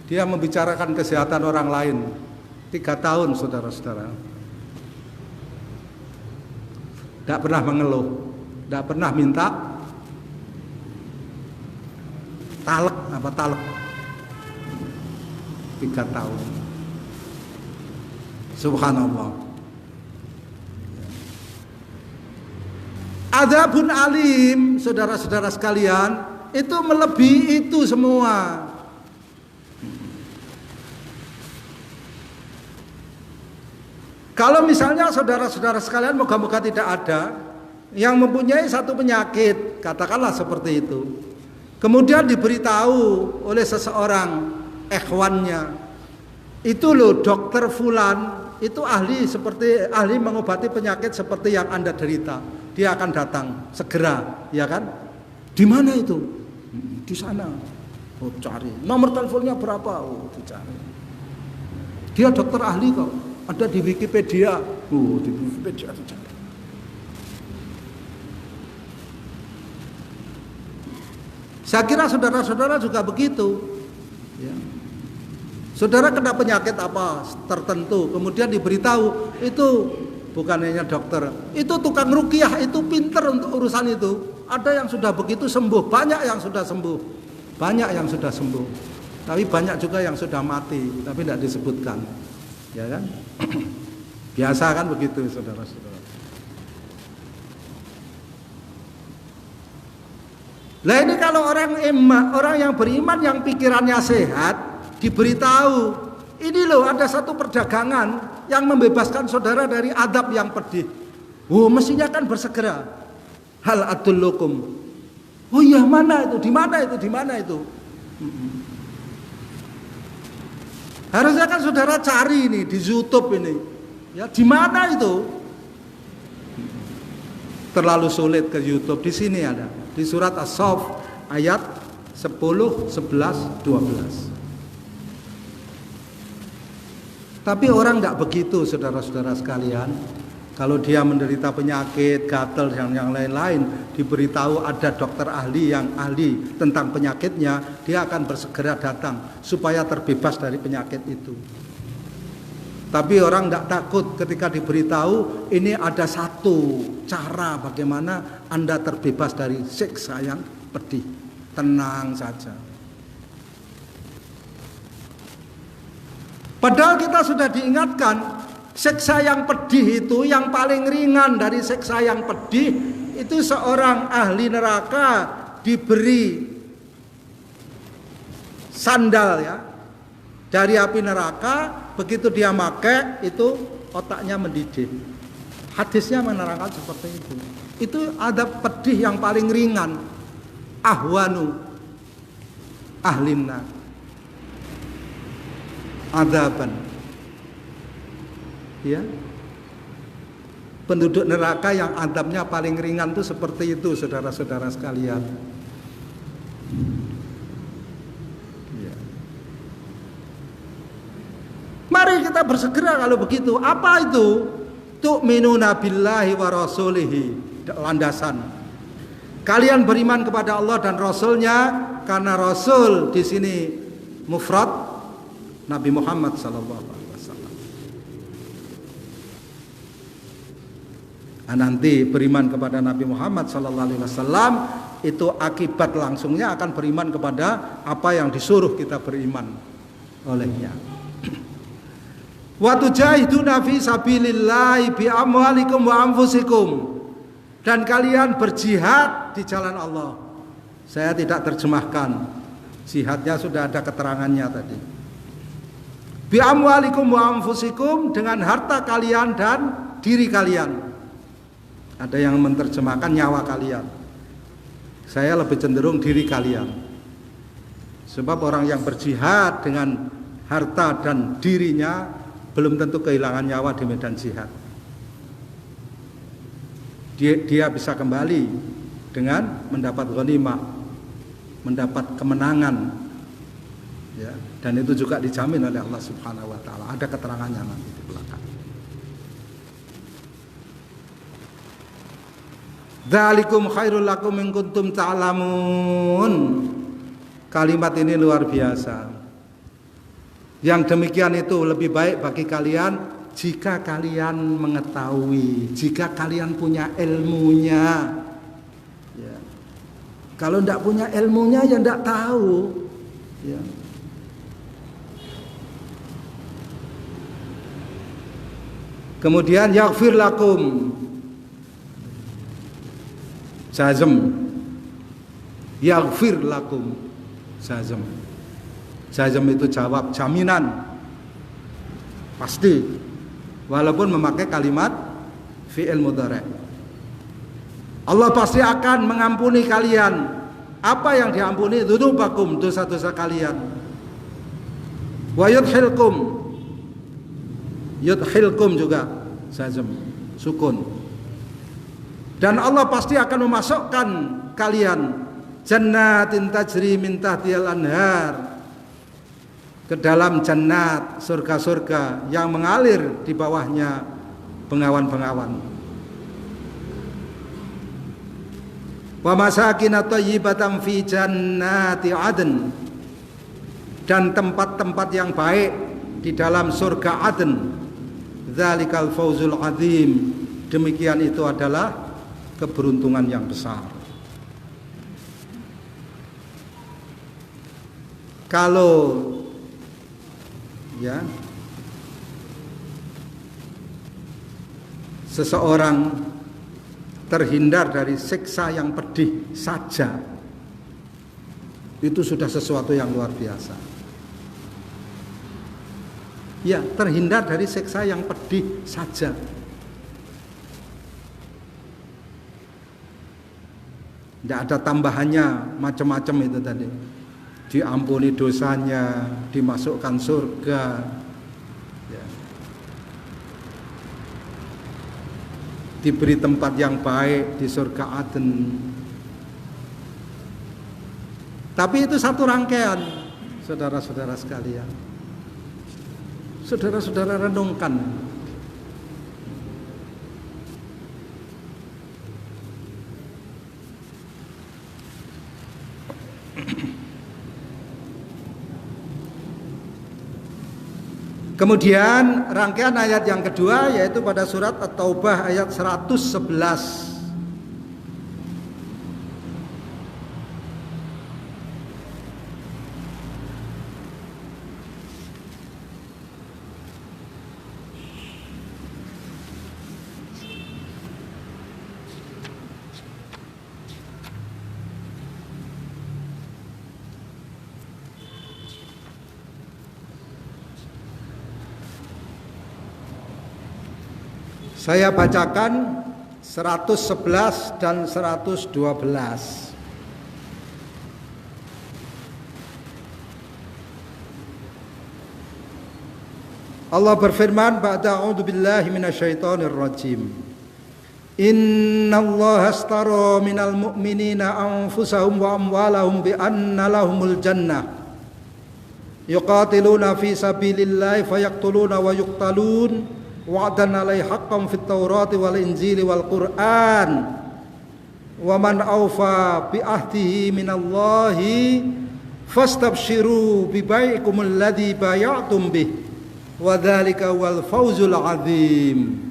Dia membicarakan kesehatan orang lain. 3 tahun, saudara-saudara. Tidak pernah mengeluh, tidak pernah minta talak. 3 tahun. Subhanallah. Adzabun alim, saudara-saudara sekalian, itu melebihi itu semua. Kalau misalnya saudara-saudara sekalian, moga-moga tidak ada yang mempunyai satu penyakit, katakanlah seperti itu. Kemudian diberitahu oleh seseorang, ikhwannya, itu loh dokter fulan, itu ahli mengobati penyakit seperti yang Anda derita. Dia akan datang segera, ya kan? Di mana itu? Di sana. Oh, cari. Nomor teleponnya berapa? Oh, dicari. Dia dokter ahli kok. Ada di Wikipedia. Oh, di Wikipedia dicari. Saya kira saudara-saudara juga begitu. Ya. Saudara kena penyakit apa tertentu, kemudian diberitahu itu bukan hanya dokter, itu tukang ruqyah, itu pinter untuk urusan itu. Ada yang sudah begitu sembuh, banyak yang sudah sembuh, banyak yang sudah sembuh. Tapi banyak juga yang sudah mati, tapi tidak disebutkan, ya kan? Biasa kan begitu, saudara-saudara. Lah ini kalau orang yang beriman, yang pikirannya sehat, diberitahu, ini loh ada satu perdagangan yang membebaskan saudara dari adab yang pedih. Oh, mestinya kan bersegera. Hal adullukum. Oh iya, mana itu? Di mana itu? Di mana itu? Harusnya kan saudara cari ini di YouTube ini. Ya, di mana itu? Terlalu sulit ke YouTube. Di sini ada. Di surat As-Saff ayat 10, 11, 12. Tapi orang tidak begitu, saudara-saudara sekalian. Kalau dia menderita penyakit, gatal dan yang lain-lain, diberitahu ada dokter ahli yang ahli tentang penyakitnya, dia akan bersegera datang supaya terbebas dari penyakit itu. Tapi orang tidak takut ketika diberitahu ini ada satu cara bagaimana Anda terbebas dari siksa yang pedih. Tenang saja. Padahal kita sudah diingatkan, siksa yang pedih itu yang paling ringan dari siksa yang pedih itu seorang ahli neraka diberi sandal ya dari api neraka, begitu dia pakai itu otaknya mendidih. Hadisnya menerangkan seperti itu. Itu ada pedih yang paling ringan. Ahwanu ahlinna adaban. Ya. Penduduk neraka yang adabnya paling ringan itu seperti itu, saudara-saudara sekalian. Ya. Mari kita bersegera kalau begitu. Apa itu? Tu'minuna billahi wa rasulihi. Landasan. Kalian beriman kepada Allah dan Rasulnya, karena Rasul di sini mufrad Nabi Muhammad sallallahu alaihi wasallam. Nanti beriman kepada Nabi Muhammad sallallahu alaihi wasallam itu akibat langsungnya akan beriman kepada apa yang disuruh kita beriman olehnya. Wa tujahiduna fi sabilillahi bi amwalikum wa anfusikum. Dan kalian berjihad di jalan Allah. Saya tidak terjemahkan. Jihadnya sudah ada keterangannya tadi. Bi amwalikum wa anfusikum, dengan harta kalian dan diri kalian. Ada yang menerjemahkan nyawa kalian. Saya lebih cenderung diri kalian. Sebab orang yang berjihad dengan harta dan dirinya belum tentu kehilangan nyawa di medan jihad. dia bisa kembali dengan mendapat ghanimah, mendapat kemenangan, ya, dan itu juga dijamin oleh Allah Subhanahu wa taala. Ada keterangannya nanti di belakang. Dzalikum khairul lakum in kuntum ta'lamun. Kalimat ini luar biasa. Yang demikian itu lebih baik bagi kalian jika kalian mengetahui, jika kalian punya ilmunya. Ya. Kalau tidak punya ilmunya ya tidak tahu. Ya. Kemudian yaghfir lakum. Jazm. Yaghfir lakum. Jazm. Jazm itu jawab, jaminan. Pasti. Walaupun memakai kalimat fi'il mudhari'. Allah pasti akan mengampuni kalian. Apa yang diampuni? Dzunubakum, dosa-dosa kalian. Wa yudkhilkum. Yudkhilkum juga jazm, sukun. Dan Allah pasti akan memasukkan kalian jannatin tajri min tahtihal anhar, ke dalam jannat, surga-surga yang mengalir di bawahnya bengawan-bengawan. Wa masakin thayyibatan fi jannati adn, dan tempat-tempat yang baik di dalam surga Aden. Dzalikal fawzul azim, demikian itu adalah keberuntungan yang besar. Kalau ya seseorang terhindar dari siksa yang pedih saja, itu sudah sesuatu yang luar biasa. Ya, terhindar dari siksa yang pedih saja. Tidak ada tambahannya, macam-macam itu tadi. Diampuni dosanya, dimasukkan surga, ya. Diberi tempat yang baik di surga Aden. Tapi itu satu rangkaian, saudara-saudara sekalian. Saudara-saudara renungkan. Kemudian rangkaian ayat yang kedua yaitu pada surat At-Taubah ayat 111. Saya bacakan 111 dan 112. Allah berfirman, ba'da a'udzu billahi minasyaitonir rajim. Innallaha astara minal mu'minina anfusahum wa amwalahum bi anna lahumul jannah. Yuqatiluna fi sabilillahi fayaqtuluna wa yuqtalun. Wa'dan 'alaihi haqqan fit Taurati wal Injili wal Qur'an. Wa man awfa bi ahdihi minallahi fastabshiru bi bai'ikumul ladzi bay'atum bih. Wa dzalika wal fawzul 'adzim.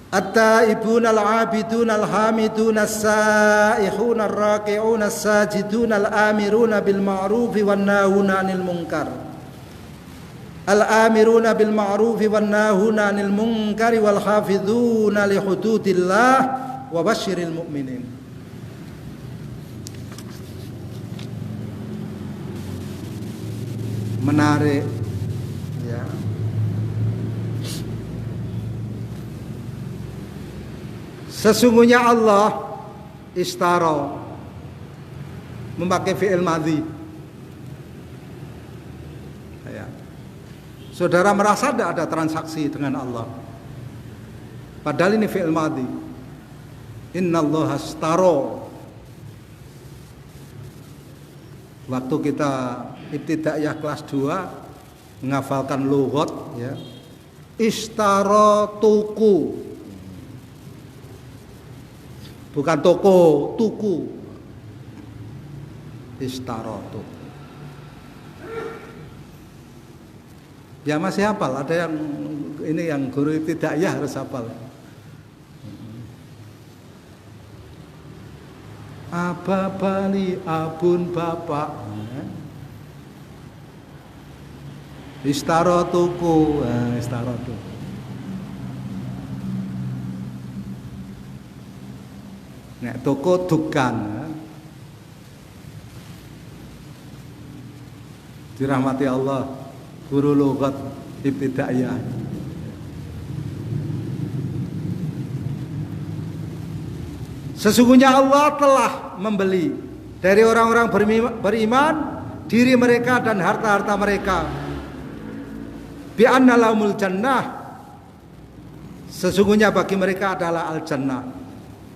At-taibun al-abidun al-hamidun as-saihun ar-raki'un as-sajidun al-amiruna bil ma'rufi wan nahuna 'anil munkar. Al-amiruna bil ma'rufi wan nahuna 'anil munkari wal hafizuna li hududillah wa basyiril mu'minin. Menarik ya. Sesungguhnya Allah istara, memakai fi'il madhi ya. Saudara merasa tidak ada transaksi dengan Allah. Padahal ini fi'il madhi. Innallaha astaro. Waktu kita ibtidaiyah kelas 2 menghafalkan lughat ya. Istaro tuku. Bukan toko, tuku. Istaro tuku. Ya masih hafal, ada yang ini yang guru ibtidaiyah harus hafal. Aba bali abun bapak. Istaro tuku, istaro tuku. Nek toko dukan. Dirahmati Allah, guru lughat ibtidaiyah. Sesungguhnya Allah telah membeli dari orang-orang beriman diri mereka dan harta-harta mereka. Bi anna lahumul jannah. Sesungguhnya bagi mereka adalah al-jannah.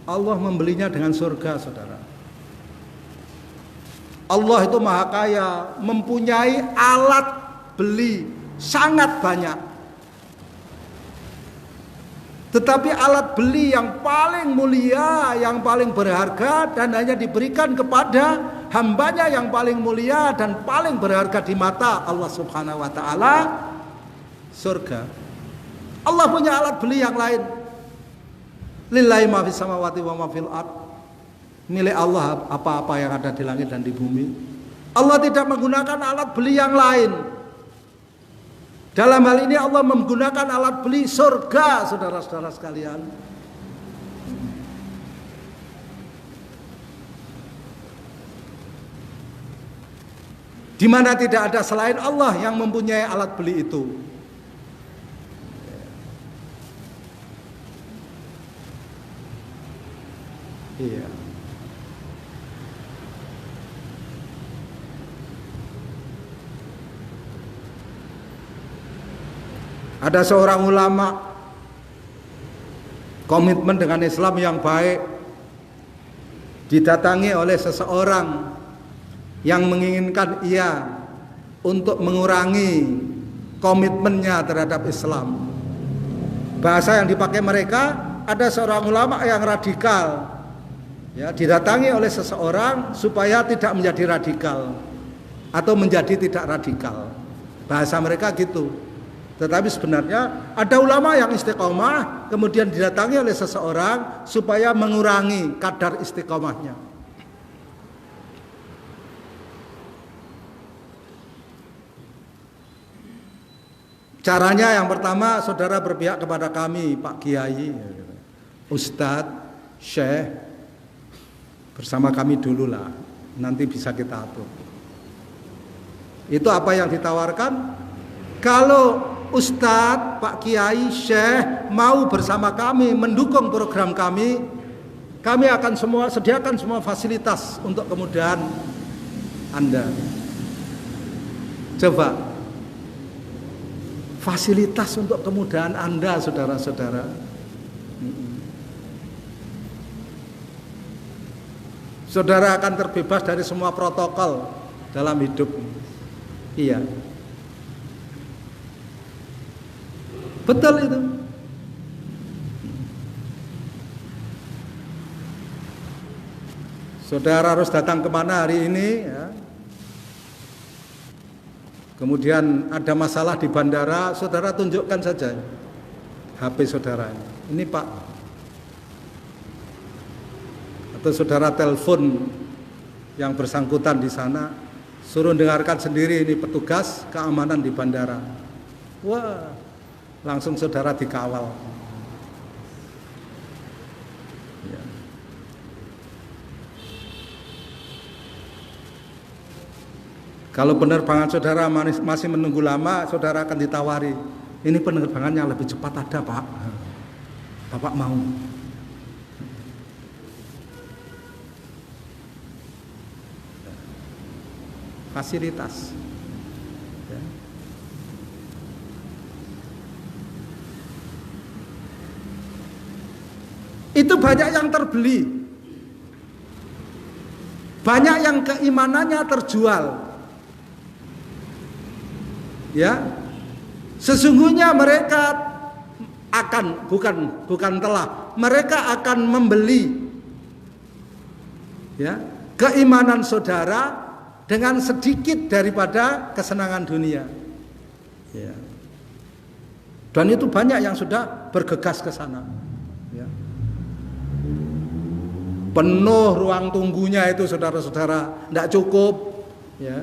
Allah membelinya dengan surga, saudara. Allah itu maha kaya, mempunyai alat beli sangat banyak. Tetapi alat beli yang paling mulia, yang paling berharga dan hanya diberikan kepada hambanya yang paling mulia dan paling berharga di mata Allah Subhanahu wa ta'ala, surga. Allah punya alat beli yang lain. Lillahi ma fis samawati wa ma fil ard. Milik Allah apa-apa yang ada di langit dan di bumi. Allah tidak menggunakan alat beli yang lain. Dalam hal ini Allah menggunakan alat beli surga, saudara-saudara sekalian. Di mana tidak ada selain Allah yang mempunyai alat beli itu. Iya. Ada seorang ulama komitmen dengan Islam yang baik, didatangi oleh seseorang yang menginginkan ia untuk mengurangi komitmennya terhadap Islam. Bahasa yang dipakai mereka, ada seorang ulama yang radikal, ya, didatangi oleh seseorang supaya tidak menjadi radikal atau menjadi tidak radikal. Bahasa mereka gitu. Tetapi sebenarnya ada ulama yang istiqomah kemudian didatangi oleh seseorang supaya mengurangi kadar istiqomahnya. Caranya yang pertama, saudara berpihak kepada kami, Pak Kiai, Ustadz, Syekh, bersama kami dululah, nanti bisa kita atur. Itu apa yang ditawarkan? Kalau Ustadz, Pak Kiai, Syekh mau bersama kami mendukung program kami akan sediakan semua fasilitas untuk kemudahan Anda. Coba, fasilitas untuk kemudahan Anda, saudara-saudara. Saudara akan terbebas dari semua protokol dalam hidup. Iya. Betul itu. Saudara harus datang kemana hari ini ya. Kemudian ada masalah di bandara, saudara tunjukkan saja HP saudara. Ini Pak. Atau saudara telepon yang bersangkutan di sana, suruh dengarkan sendiri ini petugas keamanan di bandara. Wah, langsung saudara dikawal. Ya. Kalau penerbangan saudara masih menunggu lama, saudara akan ditawari, ini penerbangan yang lebih cepat ada, Pak. Bapak mau? Fasilitas. itu banyak yang terbeli. Banyak yang keimanannya terjual. Ya. Sesungguhnya mereka akan bukan telah, mereka akan membeli ya, keimanan saudara dengan sedikit daripada kesenangan dunia. Ya. Dan itu banyak yang sudah bergegas ke sana. Ya. Penuh ruang tunggunya itu saudara-saudara, tidak cukup. Ya.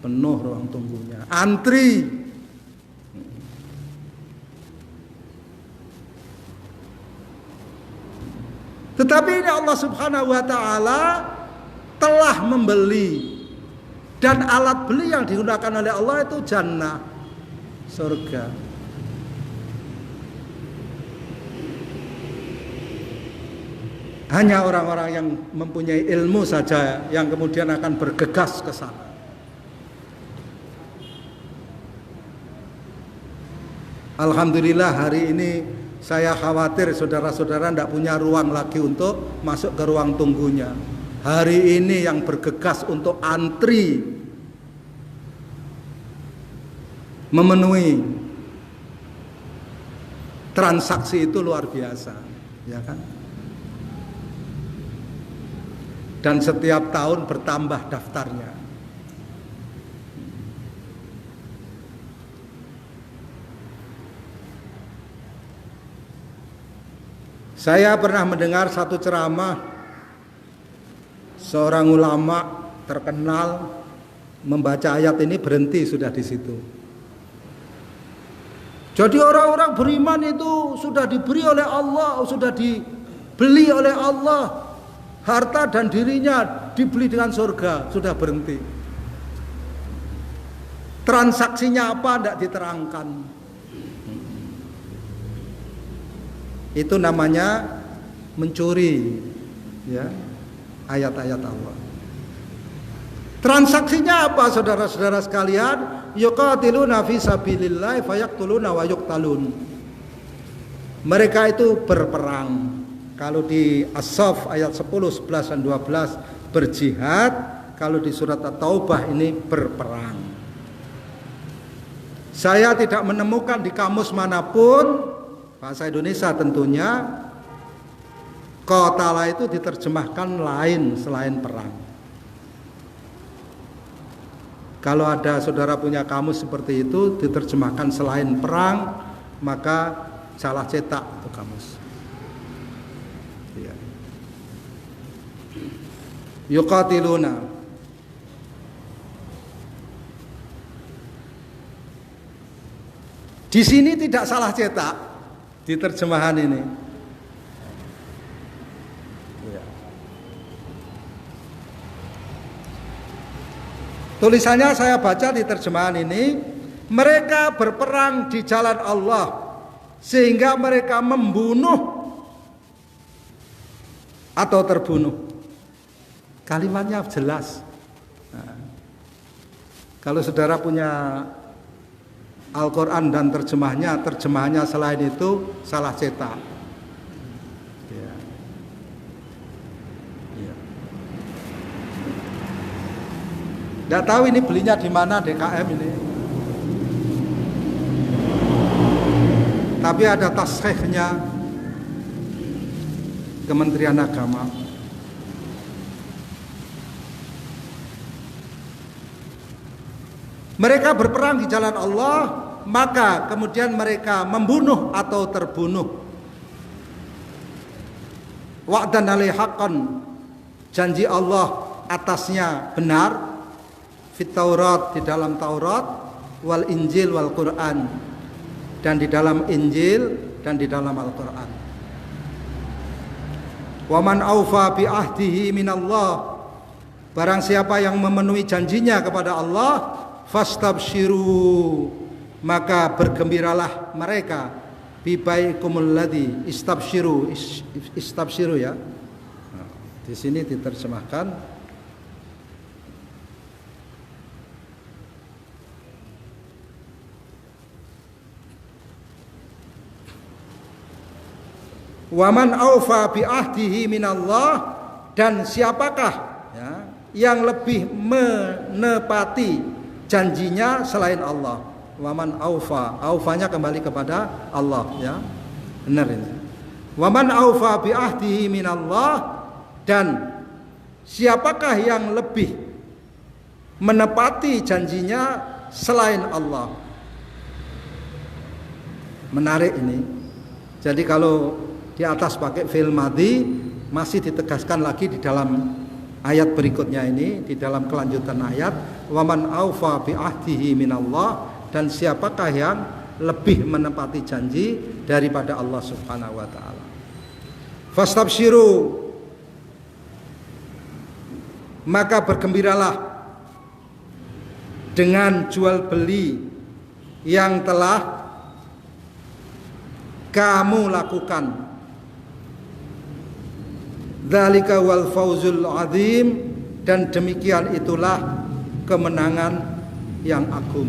Penuh ruang tunggunya, antri. Tetapi ini Allah Subhanahu wa Ta'ala telah membeli, dan alat beli yang digunakan oleh Allah itu jannah, surga. Hanya orang-orang yang mempunyai ilmu saja yang kemudian akan bergegas ke sana. Alhamdulillah hari ini saya khawatir saudara-saudara tidak punya ruang lagi untuk masuk ke ruang tunggunya. Hari ini yang bergegas untuk antri memenuhi transaksi itu luar biasa, ya kan? Dan setiap tahun bertambah daftarnya. Saya pernah mendengar satu ceramah seorang ulama terkenal membaca ayat ini, berhenti sudah di situ. Jadi orang-orang beriman itu sudah diberi oleh Allah, sudah dibeli oleh Allah, harta dan dirinya dibeli dengan surga, sudah berhenti. Transaksinya apa tidak diterangkan. Itu namanya mencuri, ya, ayat-ayat Allah. Transaksinya apa saudara-saudara sekalian? Yuqatiluna fi sabilillah fayaqtuluna wa yuqtalun. Mereka itu berperang. Kalau di As-Saff ayat 10, 11 dan 12 berjihad, kalau di surat At-Taubah ini berperang. Saya tidak menemukan di kamus manapun bahasa Indonesia tentunya qatala itu diterjemahkan lain selain perang. Kalau ada saudara punya kamus seperti itu diterjemahkan selain perang, maka salah cetak itu kamus. Ya. Yuqatiluna. Di sini tidak salah cetak di terjemahan ini. Ya. Tulisannya saya baca di terjemahan ini, mereka berperang di jalan Allah sehingga mereka membunuh atau terbunuh. Kalimatnya jelas. Nah, kalau saudara punya Al-Quran dan terjemahnya selain itu salah cetak. Ya. Ya. Nggak tahu ini belinya di mana DKM ini. Tapi ada taskhihnya Kementerian Agama. Mereka berperang di jalan Allah, maka kemudian mereka membunuh atau terbunuh. Wa'dan alaihi haqqan, janji Allah atasnya benar, fit Taurat, di dalam Taurat, wal Injil wal Quran, dan di dalam Injil dan di dalam Al-Quran. Wa man aufa bi ahdihi minallah, barang siapa yang memenuhi janjinya kepada Allah, fastabshiru, maka bergembiralah mereka, bibaikumul ladzi istabshiru ya. Nah, di sini diterjemahkan Waman aufa bi ahdihi minallah, dan siapakah ya, yang lebih menepati janjinya selain Allah. Waman aufa, aufanya kembali kepada Allah ya. Benar ini. Waman aufa bi ahdihi minallah, dan siapakah yang lebih menepati janjinya selain Allah. Menarik ini. Jadi kalau di atas pakai fi'il madhi, masih ditegaskan lagi di dalam ayat berikutnya ini, di dalam kelanjutan ayat, waman aufa bi ahdihi minallah, dan siapakah yang lebih menepati janji daripada Allah Subhanahu wa taala. Fastabshiru, maka bergembiralah dengan jual beli yang telah kamu lakukan. Dzalika wal fauzul azim, dan demikian itulah kemenangan yang agung.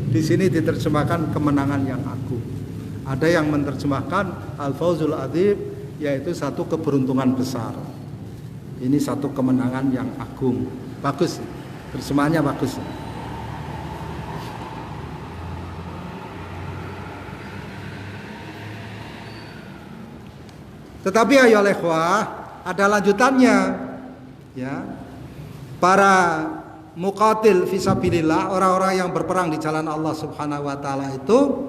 Di sini diterjemahkan kemenangan yang agung. Ada yang menerjemahkan al fauzul azim, yaitu satu keberuntungan besar. Ini satu kemenangan yang agung. Bagus, terjemahannya bagus. Tetapi ayo ikhwah, ada lanjutannya ya. Para muqatil fisabilillah, orang-orang yang berperang di jalan Allah Subhanahu wa taala itu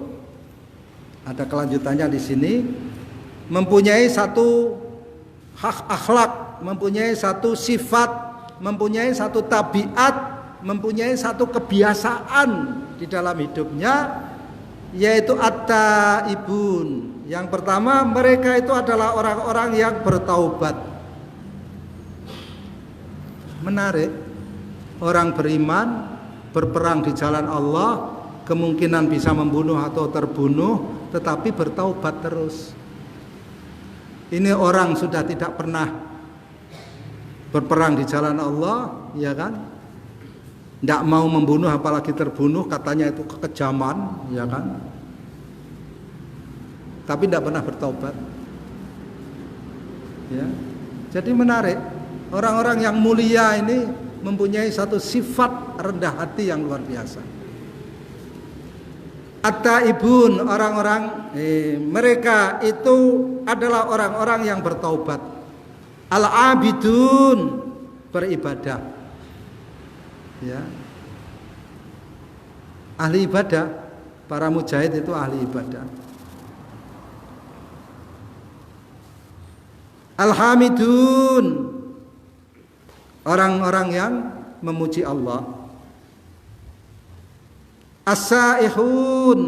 ada kelanjutannya di sini, mempunyai satu hak akhlak, mempunyai satu sifat, mempunyai satu tabiat, mempunyai satu kebiasaan di dalam hidupnya, yaitu at-taibun. Yang pertama, mereka itu adalah orang-orang yang bertaubat. Menarik, orang beriman berperang di jalan Allah, kemungkinan bisa membunuh atau terbunuh, tetapi bertaubat terus. Ini orang sudah tidak pernah berperang di jalan Allah, ya kan? Tidak mau membunuh apalagi terbunuh, katanya itu kekejaman, ya kan? Tapi tidak pernah bertobat. Ya. Jadi menarik, orang-orang yang mulia ini mempunyai satu sifat rendah hati yang luar biasa. At-taibun, orang-orang mereka itu adalah orang-orang yang bertaubat. Al-abidun, beribadah. Ya. Ahli ibadah, para mujahid itu ahli ibadah. Al-hamidun, orang-orang yang memuji Allah. As-saihun,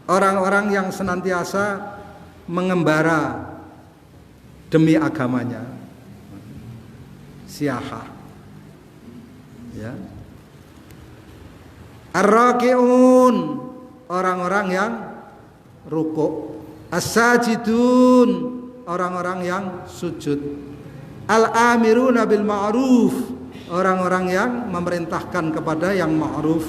orang-orang yang senantiasa mengembara demi agamanya. Siahah, ya. Ar-raki'un, orang-orang yang rukuk. As-sajidun, orang-orang yang sujud. Al-amiruna bil ma'ruf, orang-orang yang memerintahkan kepada yang ma'ruf.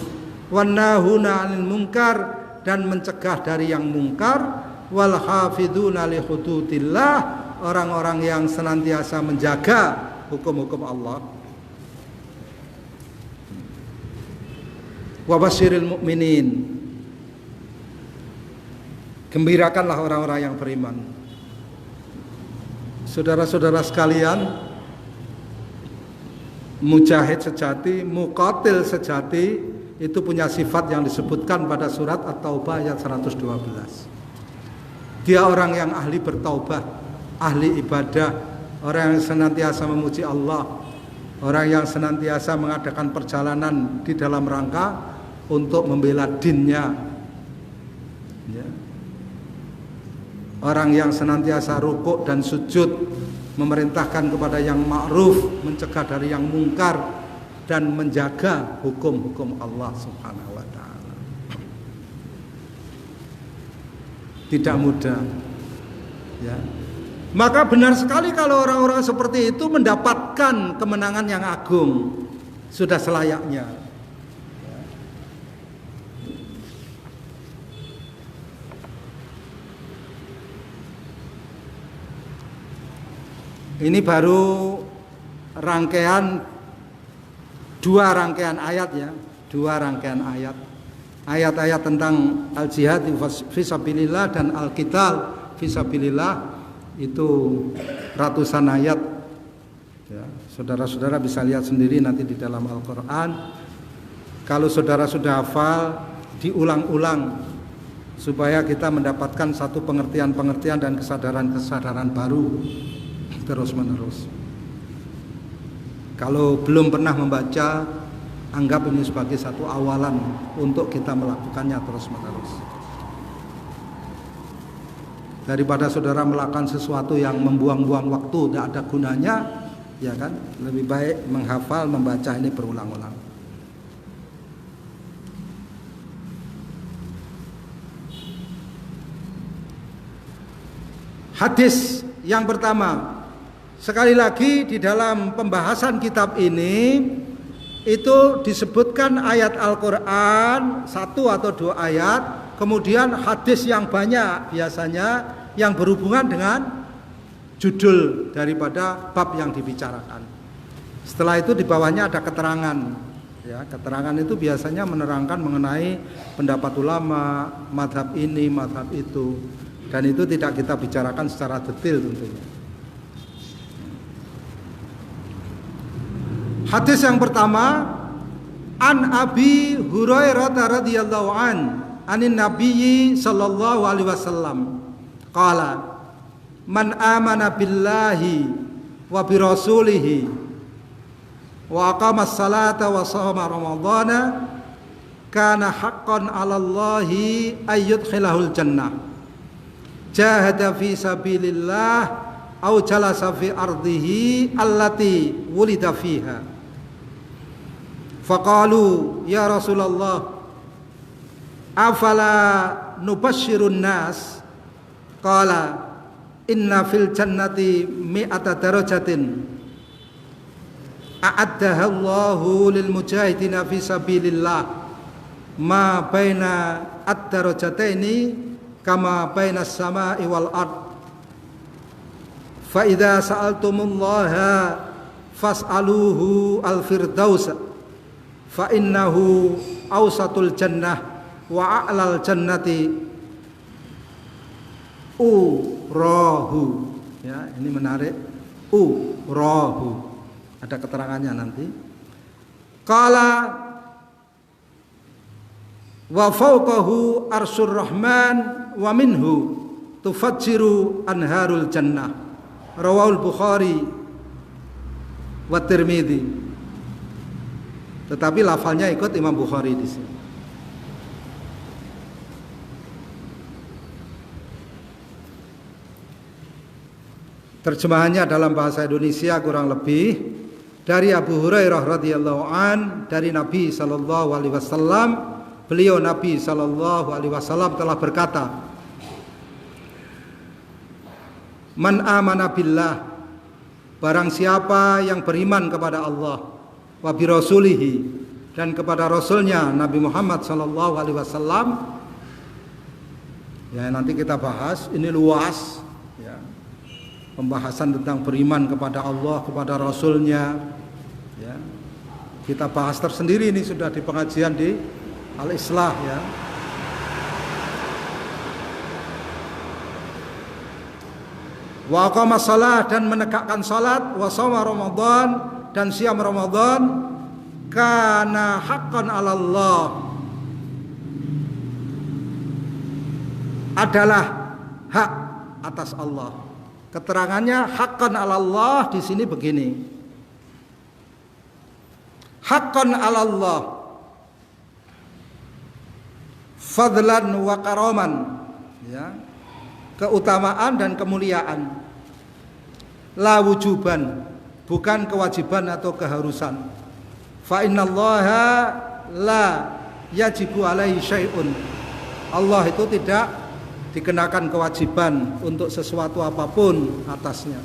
Wan nahuna 'anil munkar, dan mencegah dari yang mungkar. Wal hafiduna li hududillah, orang-orang yang senantiasa menjaga hukum-hukum Allah. Wa basyiril mu'minin, gembirakanlah orang-orang yang beriman. Saudara-saudara sekalian, mujahid sejati, muqatil sejati itu punya sifat yang disebutkan pada surat At-Taubah ayat 112. Dia orang yang ahli bertaubat, ahli ibadah, orang yang senantiasa memuji Allah, orang yang senantiasa mengadakan perjalanan di dalam rangka untuk membela dinnya, ya. Orang yang senantiasa rukuk dan sujud, memerintahkan kepada yang ma'ruf, mencegah dari yang mungkar, dan menjaga hukum-hukum Allah Subhanahu wa ta'ala. Tidak mudah, ya. Maka benar sekali kalau orang-orang seperti itu mendapatkan kemenangan yang agung, sudah selayaknya. Ini baru dua rangkaian ayat ya, dua rangkaian ayat. Ayat-ayat tentang al-jihad fisabilillah dan al-qital fisabilillah itu ratusan ayat. Ya, saudara-saudara bisa lihat sendiri nanti di dalam Al-Qur'an. Kalau saudara sudah hafal, diulang-ulang supaya kita mendapatkan satu pengertian-pengertian dan kesadaran-kesadaran baru terus-menerus. Kalau belum pernah membaca, anggap ini sebagai satu awalan untuk kita melakukannya terus-menerus. Daripada saudara melakukan sesuatu yang membuang-buang waktu, tidak ada gunanya, ya kan? Lebih baik menghafal, membaca ini berulang-ulang. Hadis yang pertama, sekali lagi di dalam pembahasan kitab ini itu disebutkan ayat Al-Quran satu atau dua ayat, kemudian hadis yang banyak biasanya yang berhubungan dengan judul daripada bab yang dibicarakan. Setelah itu di bawahnya ada keterangan. Ya, keterangan itu biasanya menerangkan mengenai pendapat ulama, madhab ini, madhab itu, dan itu tidak kita bicarakan secara detail tentunya. Hadis yang pertama, an Abi Hurairah radhiyallahu anin Nabiyyi sallallahu alaihi wasallam qala man amana billahi wa bi rasulihi wa aqama as-salata wa shoma ramadhana kana haqqan 'ala Allahi ayyudkhilahul jannah jahada fi sabilillah aw jalasa fi ardihi allati wulida fiha. Faqalu ya Rasulullah afala nubashshirun nas, qala inna fil jannati mi'ata darajatin a'addaha Allahu lil mujahidina fi sabilillah ma baina ad-darajataini kama baina as-sama'i wal ard fa idza sa'altumullaha fas'aluhu al-firdaus fa innahu awsatul jannah wa a'lal jannati urahu. Ya, ini menarik. Urahu. Ada keterangannya nanti. Qala wa fawqahu arsyur rahman wa minhu tufajjiru anharul jannah. Rawahul Bukhari wa Tirmidzi. Tetapi lafalnya ikut Imam Bukhari di sini. Terjemahannya dalam bahasa Indonesia kurang lebih dari Abu Hurairah radhiyallahu dari Nabi sallallahu alaihi wasallam, beliau Nabi sallallahu alaihi wasallam telah berkata, man amana billah, barang siapa yang beriman kepada Allah, wa bi rasulihi, dan kepada rasulnya Nabi Muhammad sallallahu alaihi wasallam. Ya, nanti kita bahas, ini luas ya. Pembahasan tentang beriman kepada Allah, kepada rasulnya ya. Kita bahas tersendiri, ini sudah di pengajian di Al-Islah ya. Wa aqama shalah, dan menegakkan salat, wa shoma Ramadan, dan siam Ramadan, kana haqqan 'ala Allah, adalah hak atas Allah. Keterangannya haqqan 'ala Allah di sini begini. Haqqan 'ala Allah fadlan wa karaman ya. Keutamaan dan kemuliaan. La wujuban, bukan kewajiban atau keharusan. Fa innallaha la yajibu alaihi syai'un. Allah itu tidak dikenakan kewajiban untuk sesuatu apapun atasnya.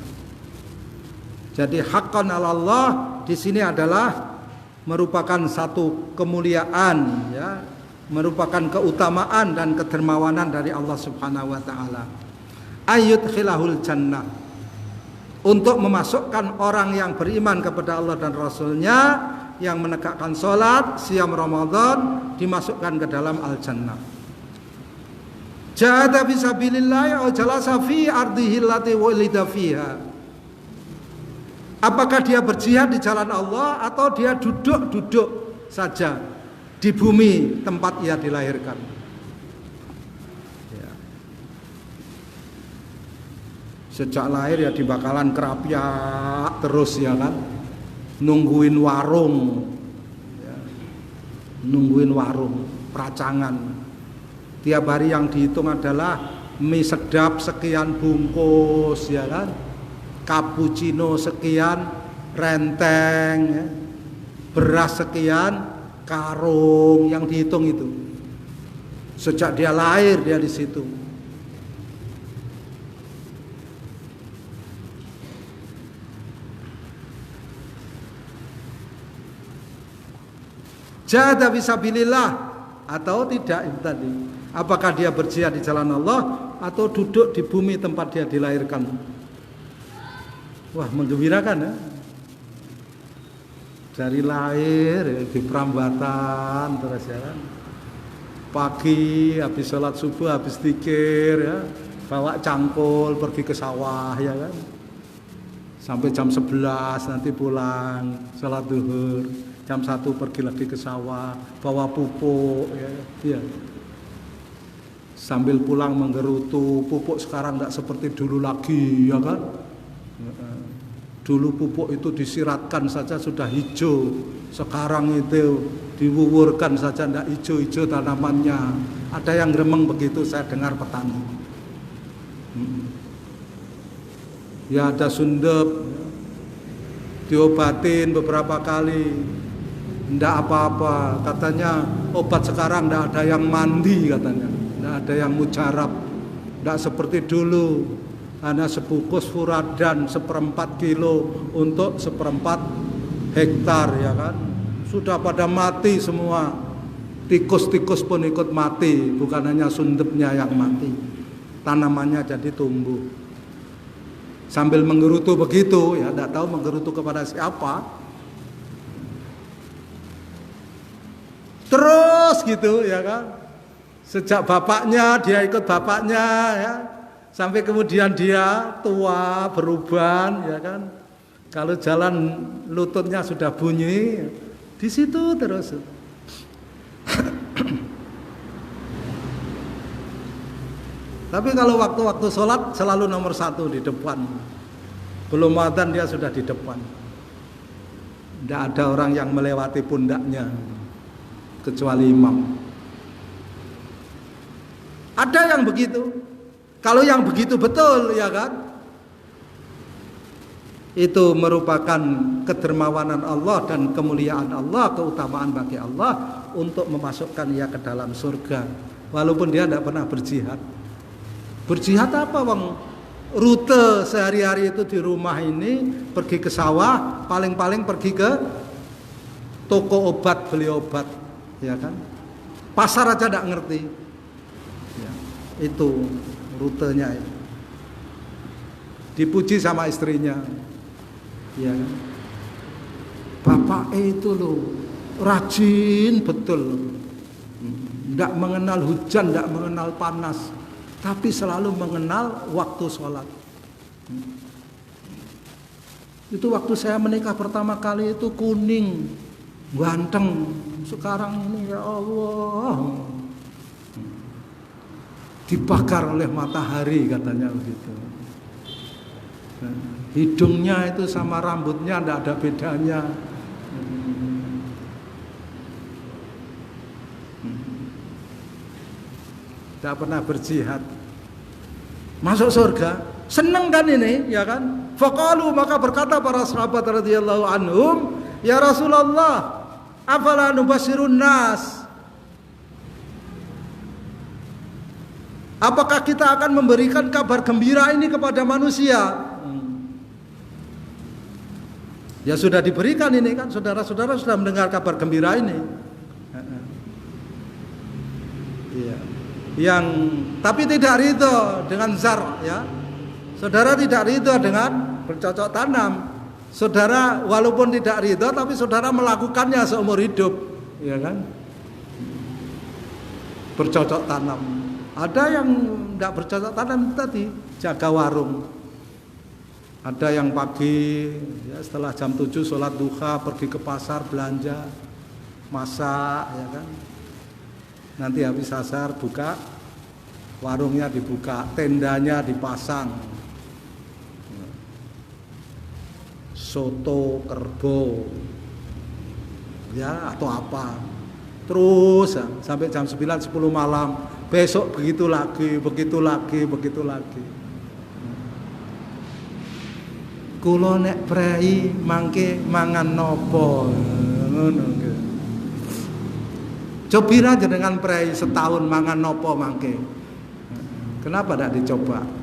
Jadi haqqan 'ala Allah di sini adalah merupakan satu kemuliaan ya, merupakan keutamaan dan kedermawanan dari Allah Subhanahu wa taala. Ayyudkhilahul jannah, untuk memasukkan orang yang beriman kepada Allah dan Rasulnya, yang menegakkan sholat, siam Ramadan, dimasukkan ke dalam al-jannah. Jahada fisabilillah au jalasa fi ardihi allati wulida fiha. Apakah dia berjihad di jalan Allah atau dia duduk-duduk saja di bumi tempat ia dilahirkan? Ya. Sejak lahir ya di bakalan kerapyak terus ya kan, nungguin warung, ya. Nungguin warung, peracangan. Tiap hari yang dihitung adalah mie sedap sekian bungkus ya kan, cappuccino sekian renteng, ya. Beras sekian karung, yang dihitung itu. Sejak dia lahir dia di situ. Jahada fisabilillah atau tidak itu tadi. Apakah dia berjihad di jalan Allah atau duduk di bumi tempat dia dilahirkan? Wah, menggembirakan ya. Dari lahir ya, di perambatan terus ya kan. Pagi habis sholat subuh, habis zikir ya, bawa cangkul pergi ke sawah ya kan. Sampai jam 11 nanti pulang sholat duhur. Jam 1 pergi lagi ke sawah, bawa pupuk ya. Sambil pulang menggerutu, pupuk sekarang enggak seperti dulu lagi ya kan. Dulu pupuk itu disiratkan saja sudah hijau, sekarang itu diwuwurkan saja enggak hijau-hijau tanamannya. Ada yang gremeng begitu saya dengar petani. Ya ada sundep, diobatin beberapa kali, enggak apa-apa. Katanya obat sekarang enggak ada yang mandi katanya, enggak ada yang mujarab, enggak seperti dulu. Hanya sebungkus furadan 1/4 kilo untuk 1/4 hektar ya kan. Sudah pada mati semua. Tikus-tikus pun ikut mati, bukan hanya sundepnya yang mati. Tanamannya jadi tumbuh. Sambil menggerutu begitu ya, tidak tahu menggerutu kepada siapa. Terus gitu ya kan. Sejak bapaknya dia ikut bapaknya ya. Sampai kemudian dia tua, beruban, ya kan. Kalau jalan lututnya sudah bunyi, di situ terus. Tapi kalau waktu-waktu sholat selalu nomor 1 di depan. Belum adzan dia sudah di depan. Tidak ada orang yang melewati pundaknya kecuali imam. Ada yang begitu. Kalau yang begitu betul ya kan, itu merupakan kedermawanan Allah dan kemuliaan Allah, keutamaan bagi Allah untuk memasukkan ia ke dalam surga. Walaupun dia tidak pernah berjihad. Berjihad apa bang? Rute sehari-hari itu di rumah ini, pergi ke sawah, paling-paling pergi ke toko obat beli obat, ya kan? Pasar aja tidak ngerti. Ya, itu rutenya itu. Dipuji sama istrinya, ya kan? Bapak itu loh rajin betul, tidak mengenal hujan, tidak mengenal panas, tapi selalu mengenal waktu sholat. Itu waktu saya menikah pertama kali itu kuning, ganteng. Sekarang ini ya Allah, dibakar oleh matahari katanya begitu. Hidungnya itu sama rambutnya tidak ada bedanya. Tidak pernah berjihad, masuk surga, seneng kan ini, ya kan? Faqalu, maka berkata para sahabat radhiyallahu anhum, ya Rasulullah, afala nubashirun nas? Apakah kita akan memberikan kabar gembira ini kepada manusia? Ya sudah diberikan ini kan, saudara-saudara sudah mendengar kabar gembira ini. Iya. Yang tapi tidak ridho dengan zar ya. Saudara tidak ridho dengan bercocok tanam. Saudara walaupun tidak ridho tapi saudara melakukannya seumur hidup, ya kan? Bercocok tanam. Ada yang tidak bercocok tanam tadi, jaga warung. Ada yang pagi ya, setelah jam 7 sholat duha pergi ke pasar belanja, masak, ya kan? Nanti habis asar buka, warungnya dibuka, tendanya dipasang. Soto, kerbau, ya atau apa, terus ya, sampai jam 9-10 malam. Besok begitu lagi. Kulo nek prei mangke mangan nopo, ngono. Cobira jenengan prei setahun mangan nopo mangke. Kenapa tidak dicoba?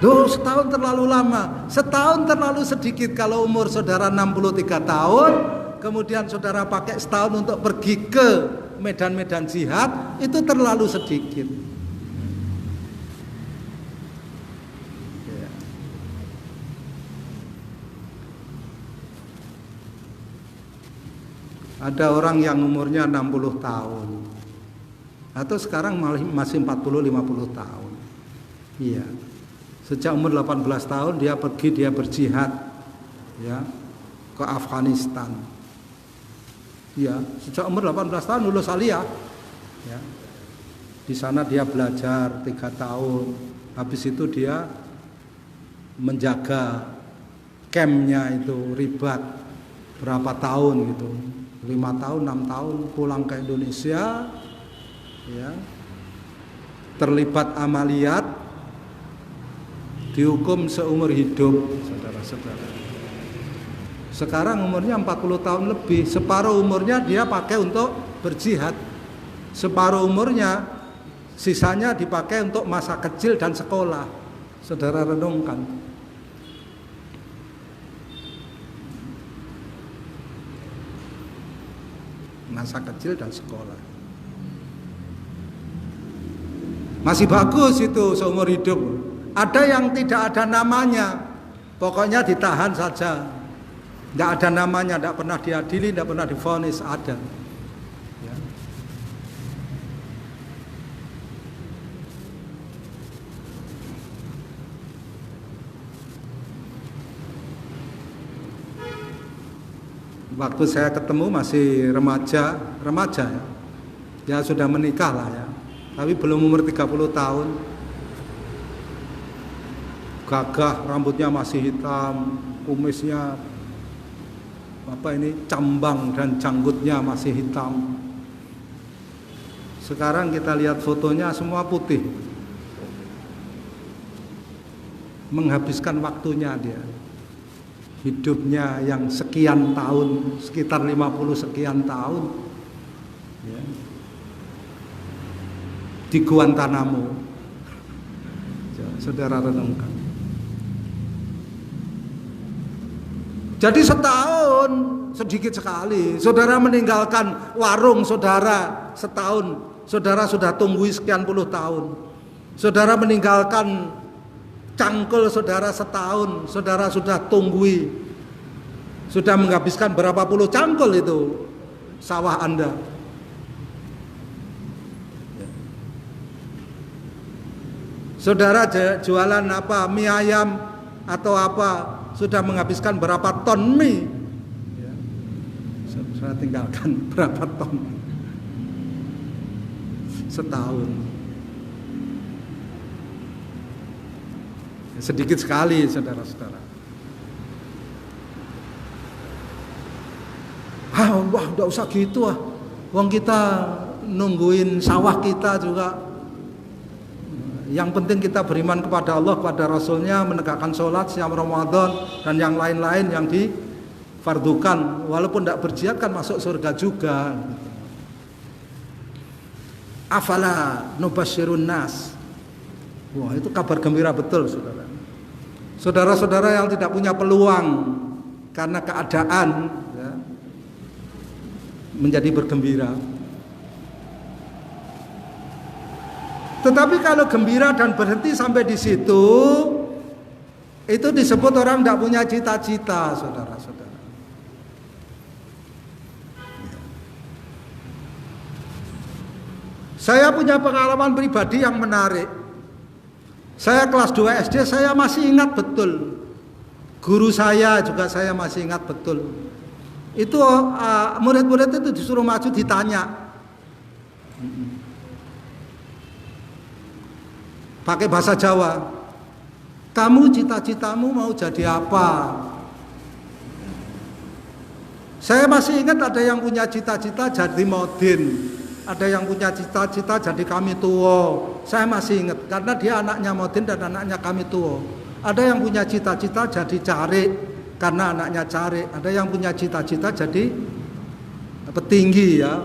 Duh, setahun terlalu lama, setahun terlalu sedikit. Kalau umur saudara 63 tahun, kemudian saudara pakai setahun untuk pergi ke medan-medan jihad, itu terlalu sedikit. Ada orang yang umurnya 60 tahun, atau sekarang masih 40-50 tahun. Iya. Sejak umur 18 tahun dia pergi, dia berjihad ya, ke Afghanistan. Ya, sejak umur 18 tahun lulus aliyah. Ya. Di sana dia belajar 3 tahun. Habis itu dia menjaga campnya itu ribat berapa tahun gitu. 5 tahun, 6 tahun pulang ke Indonesia ya. Terlibat amaliyat, dihukum seumur hidup, saudara-saudara. Sekarang umurnya 40 tahun lebih, separuh umurnya dia pakai untuk berjihad. Separuh umurnya sisanya dipakai untuk masa kecil dan sekolah. Saudara renungkan. Masa kecil dan sekolah. Masih bagus itu seumur hidup. Ada yang tidak ada namanya, pokoknya ditahan saja, tidak ada namanya, tidak pernah diadili, tidak pernah divonis, ada. Ya. Waktu saya ketemu masih remaja ya sudah menikah lah ya, tapi belum umur 30 tahun. Gagah, rambutnya masih hitam, kumisnya cambang dan janggutnya masih hitam. Sekarang kita lihat fotonya semua putih. Menghabiskan waktunya dia. Hidupnya yang sekian tahun, sekitar 50 sekian tahun ya, di Guantanamo. Saudara renungkan. Jadi setahun sedikit sekali. Saudara meninggalkan warung saudara setahun, saudara sudah tunggui sekian puluh tahun. Saudara meninggalkan cangkul saudara setahun, saudara sudah tunggui. Sudah menghabiskan berapa puluh cangkul itu sawah Anda. Saudara jualan apa, mie ayam atau apa, sudah menghabiskan berapa ton mie ya. Saya tinggalkan berapa ton setahun. Sedikit sekali saudara-saudara. Wah udah usah gitu ah, wong kita nungguin sawah kita juga. Yang penting kita beriman kepada Allah, kepada Rasulnya, menegakkan sholat, siam Ramadan, dan yang lain-lain yang difardukan. Walaupun tidak berjihad kan masuk surga juga. Afala nubasyirun nas. Wah itu kabar gembira betul saudara. Saudara-saudara yang tidak punya peluang karena keadaan ya, menjadi bergembira. Tetapi kalau gembira dan berhenti sampai di situ, itu disebut orang tidak punya cita-cita, saudara-saudara. Saya punya pengalaman pribadi yang menarik. Saya kelas 2 SD, saya masih ingat betul. Guru saya juga saya masih ingat betul. Itu murid-murid itu disuruh maju ditanya. Pakai bahasa Jawa. Kamu cita-citamu mau jadi apa? Saya masih ingat ada yang punya cita-cita jadi modin. Ada yang punya cita-cita jadi kami tuo. Saya masih ingat karena dia anaknya modin dan anaknya kami tuo. Ada yang punya cita-cita jadi carik karena anaknya carik. Ada yang punya cita-cita jadi petinggi ya.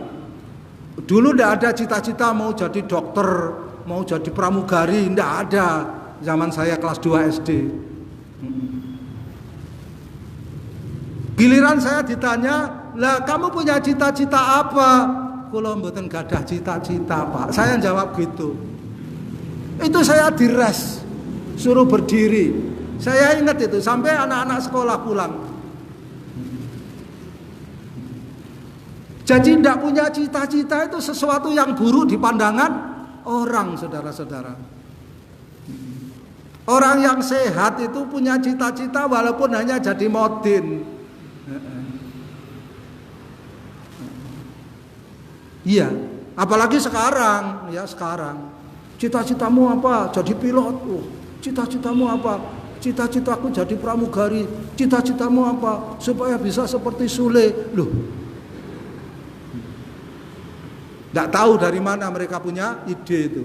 Dulu tidak ada cita-cita mau jadi dokter, mau jadi pramugari, tidak ada. Zaman saya kelas 2 SD. Giliran saya ditanya, lah kamu punya cita-cita apa? Kula mboten gadah cita-cita, Pak. Saya jawab gitu. Itu saya diras, suruh berdiri. Saya ingat itu sampai anak-anak sekolah pulang. Jadi tidak punya cita-cita itu sesuatu yang buruk di pandangan orang, saudara-saudara. Orang yang sehat itu punya cita-cita walaupun hanya jadi modin. Iya, apalagi sekarang, ya sekarang. Cita-citamu apa? Jadi pilot. Oh, cita-citamu apa? Cita-citaku jadi pramugari. Cita-citamu apa? Supaya bisa seperti Sule. Loh. Tidak tahu dari mana mereka punya ide itu.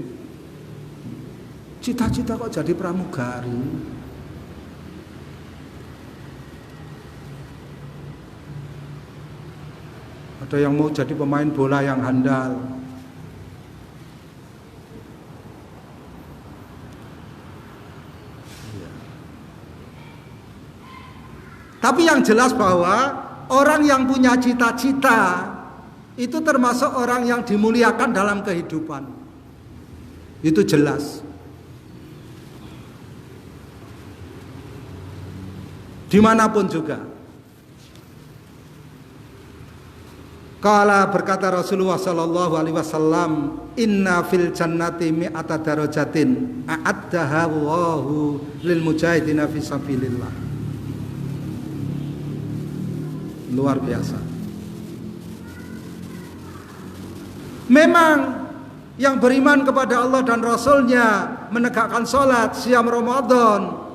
Cita-cita kok jadi pramugari? Ada yang mau jadi pemain bola yang handal. Tapi yang jelas bahwa orang yang punya cita-cita itu termasuk orang yang dimuliakan dalam kehidupan. Itu jelas. Dimanapun juga. Kala berkata Rasulullah sallallahu alaihi wasallam, "Inna fil jannati mi'ata darajatin a'addaha Allahu lil mujahidina fi sabilillah." Luar biasa. Memang yang beriman kepada Allah dan Rasul-Nya, menegakkan sholat, siam Ramadan,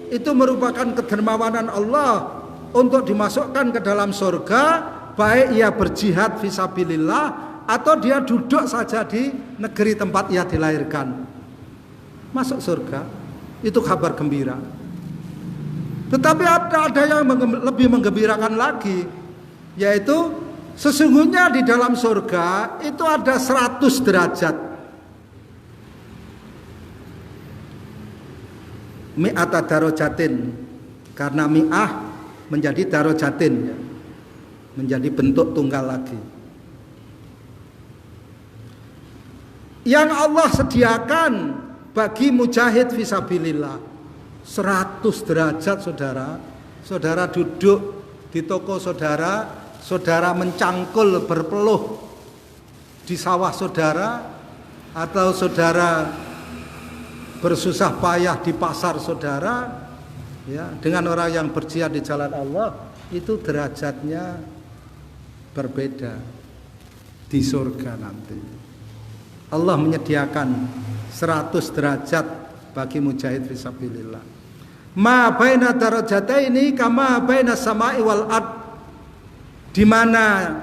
itu merupakan kedermawanan Allah untuk dimasukkan ke dalam surga, baik ia berjihad fisabilillah atau dia duduk saja di negeri tempat ia dilahirkan. Masuk surga, itu kabar gembira. Tetapi ada yang lebih menggembirakan lagi, yaitu sesungguhnya di dalam surga itu ada 100 derajat. Mi'ata darojatin, karena mi'ah menjadi darojatin, menjadi bentuk tunggal lagi. Yang Allah sediakan bagi mujahid fisabilillah 100 derajat, saudara. Saudara duduk di toko saudara, saudara mencangkul berpeluh di sawah saudara, atau saudara bersusah payah di pasar saudara, ya, dengan orang yang berjihad di jalan Allah, itu derajatnya berbeda di surga nanti. Allah menyediakan 100 derajat bagi mujahid fisabilillah. Ma baina darajataini kama baina sama'i wal ard, di mana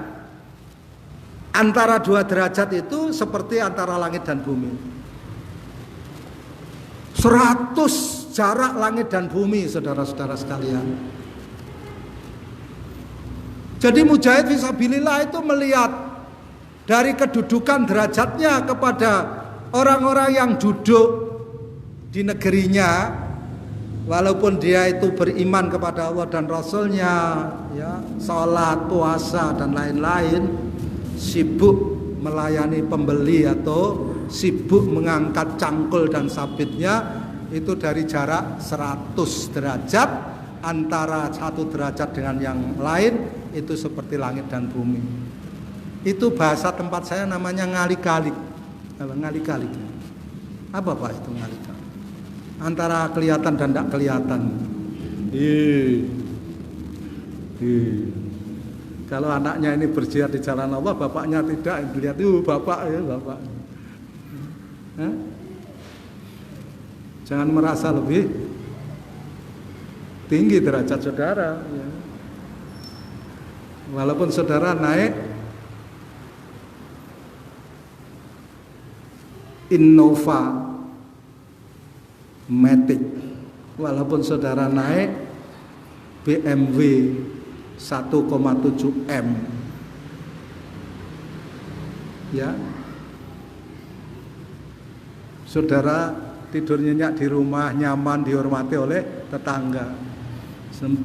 antara 2 derajat itu seperti antara langit dan bumi. 100 jarak langit dan bumi, saudara-saudara sekalian. Jadi mujahid fisabilillah itu melihat dari kedudukan derajatnya kepada orang-orang yang duduk di negerinya, walaupun dia itu beriman kepada Allah dan Rasul-Nya, ya, sholat, puasa dan lain-lain, sibuk melayani pembeli atau sibuk mengangkat cangkul dan sabitnya itu dari jarak 100 derajat, antara satu derajat dengan yang lain itu seperti langit dan bumi. Itu bahasa tempat saya namanya ngali-kalik. Ngali-kalik. Apa Pak itu ngali-kalik? Antara kelihatan dan tidak kelihatan. Kalau anaknya ini berjihad di jalan Allah, bapaknya tidak, dilihat bapak ya bapak. Jangan merasa lebih tinggi derajat saudara. Ya. Walaupun saudara naik Innova Matic, walaupun saudara naik BMW 1,7 M, ya, saudara tidur nyenyak di rumah, nyaman, dihormati oleh tetangga.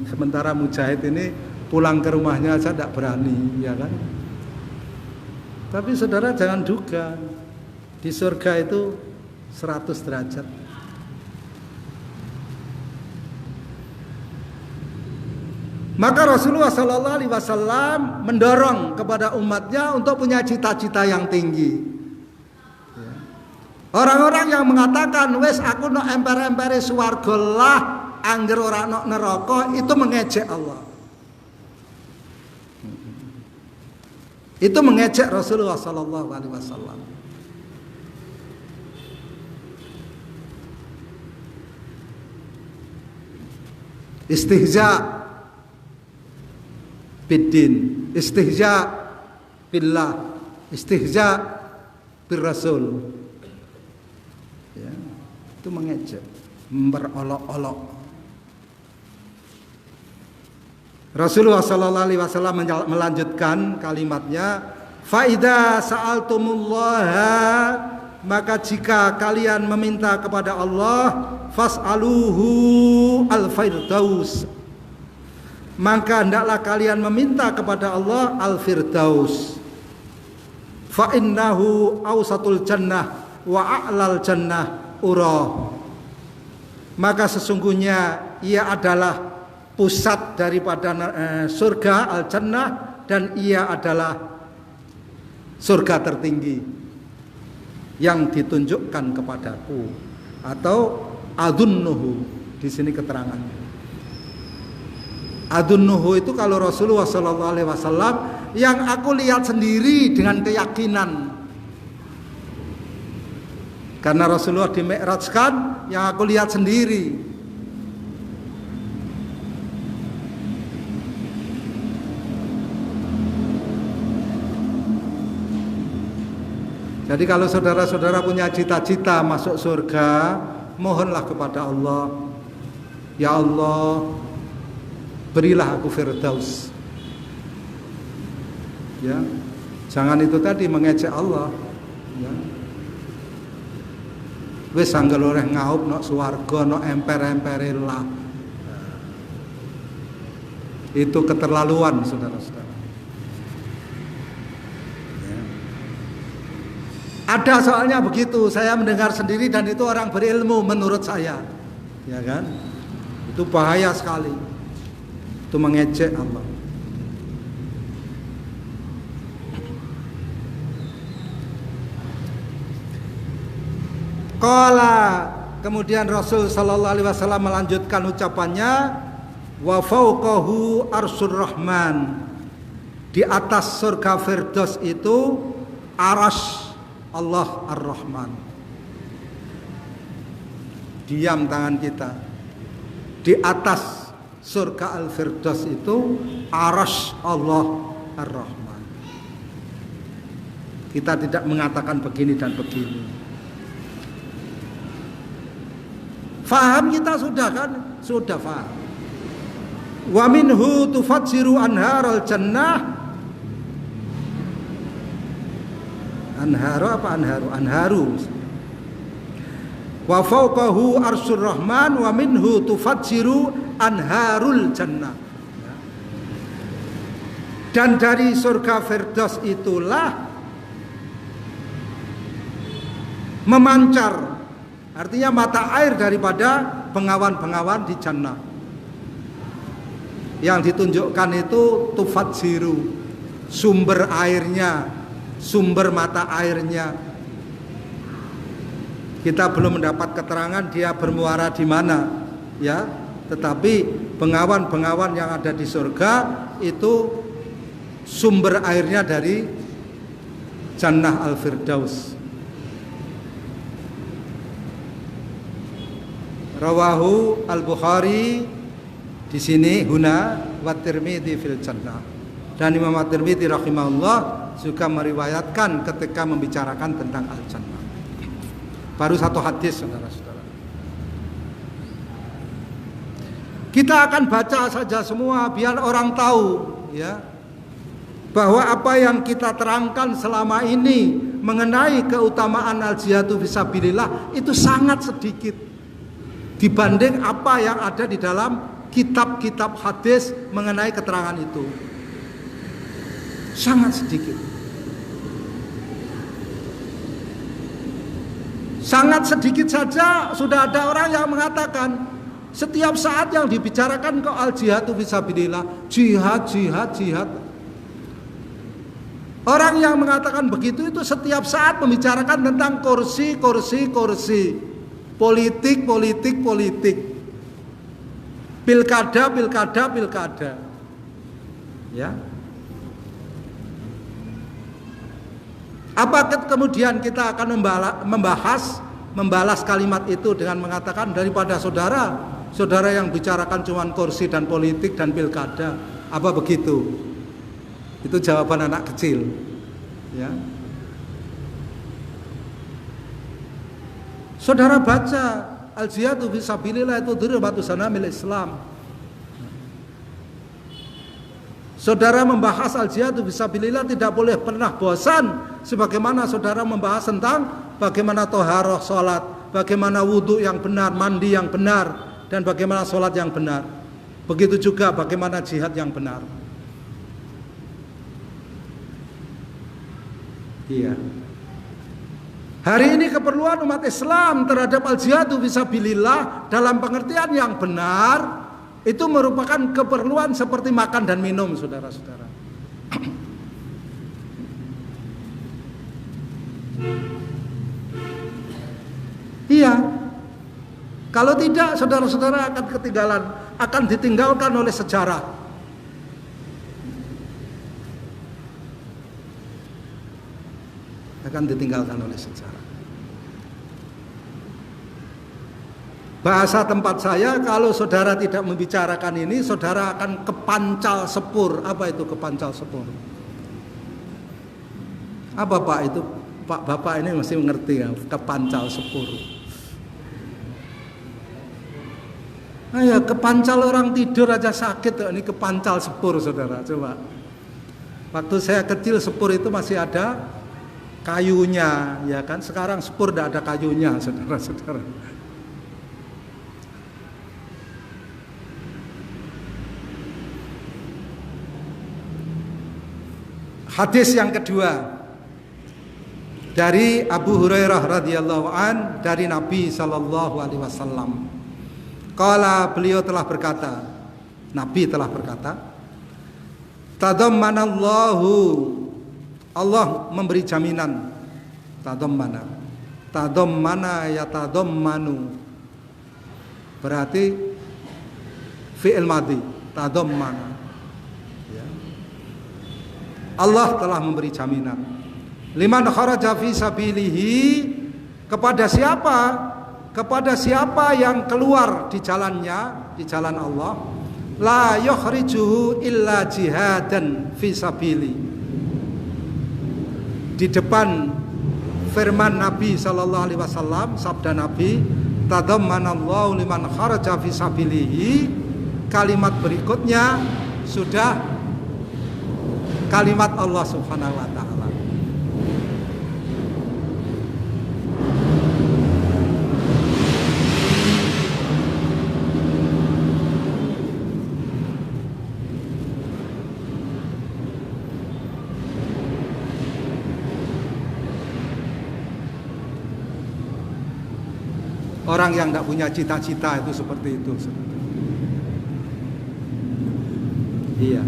Sementara mujahid ini pulang ke rumahnya aja tidak berani, ya kan? Tapi saudara jangan duga, di surga itu 100 derajat. Maka Rasulullah Sallallahu Alaihi Wasallam mendorong kepada umatnya untuk punya cita-cita yang tinggi. Orang-orang yang mengatakan wes aku nok emper-empere swarga lah, angger ora nok neraka, itu mengejek Allah. Itu mengejek Rasulullah Sallallahu Alaihi Wasallam. Istihza biddin, istihza billah, istihza bir Rasul. Ya, itu mengejek, memperolok-olok. Rasulullah Sallallahu Alaihi Wasallam melanjutkan kalimatnya, faida sa'altumullaha, maka jika kalian meminta kepada Allah, fas'aluhu al-firdaus, maka hendaklah kalian meminta kepada Allah al-firdaus. Fa innahu awsatul jannah wa a'lal jannah urah, maka sesungguhnya ia adalah pusat daripada surga al-jannah, dan ia adalah surga tertinggi yang ditunjukkan kepadaku, atau adunnuhu di sini keterangannya. Adunnuhu itu kalau Rasulullah Sallallahu Alaihi Wasallam, yang aku lihat sendiri dengan keyakinan. Karena Rasulullah dimi'rajkan, yang aku lihat sendiri. Jadi kalau saudara-saudara punya cita-cita masuk surga, mohonlah kepada Allah, ya Allah, berilah aku firdaus. Ya, jangan itu tadi mengejek Allah. Ya. Wis anggel oleh ngaup nok swarga nok emper-empere lah. Itu keterlaluan saudara-saudara. Ya. Ada soalnya begitu, saya mendengar sendiri dan itu orang berilmu menurut saya. Ya kan? Itu bahaya sekali. Itu mengejek Allah. Qala, kemudian Rasul Sallallahu Alaihi Wasallam melanjutkan ucapannya, wa fauqahu arsyur rahman, di atas surga firdaus itu arasy Allah ar-Rahman. Diam tangan kita. Di atas surga al-firdaus itu arasy Allah ar-Rahman. Kita tidak mengatakan begini dan begini. Faham kita sudah kan? Sudah faham. Wa minhu tufadziru anharal jannah. Anharu apa anharu? Anharu. Wa fawqahu arsyur rahman wa minhu tufadziru anharul jannah. Dan dari surga firdaus itulah memancar. Artinya mata air daripada bengawan-bengawan di jannah. Yang ditunjukkan itu tufadziru, sumber airnya, sumber mata airnya. Kita belum mendapat keterangan dia bermuara di mana, ya. Tetapi bengawan-bengawan yang ada di surga itu sumber airnya dari Jannah Al-Firdaus. Rawahu Al-Bukhari di sini huna wa Tirmidzi fil Jannah. Dan Imam At-Tirmidzi rahimahullah juga meriwayatkan ketika membicarakan tentang Al-Jannah. Baru satu hadis, saudara-saudara. Kita akan baca saja semua biar orang tahu, ya, bahwa apa yang kita terangkan selama ini mengenai keutamaan al-jihadu fisabilillah itu sangat sedikit dibanding apa yang ada di dalam kitab-kitab hadis mengenai keterangan itu. Sangat sedikit. Sangat sedikit saja sudah ada orang yang mengatakan setiap saat yang dibicarakan ke al-jihadu fisabilillah, jihad. Orang yang mengatakan begitu itu setiap saat membicarakan tentang kursi, politik, pilkada. Ya. Apa kemudian kita akan membalas kalimat itu dengan mengatakan daripada saudara yang bicarakan cuma kursi dan politik dan pilkada, apa begitu? Itu jawaban anak kecil, ya. Saudara baca al-jihadu fisabilillah itu dirubatu sanamil Islam. Saudara membahas al-jihadu fisabilillah tidak boleh pernah bosan, sebagaimana saudara membahas tentang bagaimana toharoh sholat, bagaimana wudhu yang benar, mandi yang benar, dan bagaimana sholat yang benar. Begitu juga bagaimana jihad yang benar. Iya. Hari ini keperluan umat Islam terhadap al-jihadu fisabilillah dalam pengertian yang benar itu merupakan keperluan seperti makan dan minum, saudara-saudara. Iya. Kalau tidak, saudara-saudara akan ditinggalkan oleh sejarah. Akan ditinggalkan oleh sejarah. Bahasa tempat saya, kalau saudara tidak membicarakan ini, saudara akan kepancal sepur. Apa itu kepancal sepur? Apa Pak itu? Pak Bapak ini mesti mengerti ya, kepancal sepur. Ayo, kepancal orang tidur aja sakit, ini kepancal sepur, saudara. Coba. Waktu saya kecil sepur itu masih ada kayunya, ya kan? Sekarang sepur tidak ada kayunya, saudara-saudara. Hadis yang kedua dari Abu Hurairah radhiyallahu an dari Nabi sallallahu alaihi wasallam. Qala, beliau telah berkata, Nabi telah berkata, tadammanallahu, Allah memberi jaminan. Tadammana yatadammanu, berarti fi'il madhi, tadammana. Allah telah memberi jaminan. Liman kharaja fi sabilihi, kepada siapa? Kepada siapa yang keluar di jalannya, di jalan Allah, la yukhrijuhu illa jihadan fi sabili. Di depan firman Nabi sallallahu alaihi wasallam, sabda Nabi, tadammanallahu liman kharaja fi sabilihi, kalimat berikutnya sudah kalimat Allah Subhanahu wa taala. Orang yang tidak punya cita-cita itu seperti itu. Iya.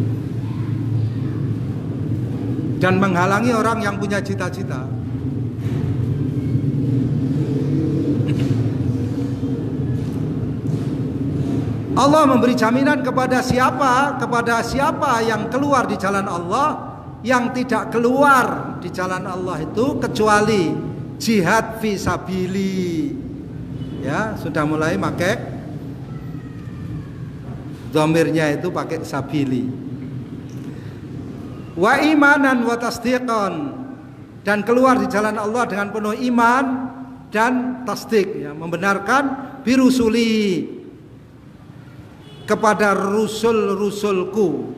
Dan menghalangi orang yang punya cita-cita. Allah memberi jaminan kepada siapa yang keluar di jalan Allah, yang tidak keluar di jalan Allah itu kecuali jihad fisabili. Ya, sudah mulai pakai dhamirnya itu pakai sabili. Wa imanan wa tasdiqan, dan keluar di jalan Allah dengan penuh iman dan tasdik, ya, membenarkan birusuli, kepada rusul-rusulku.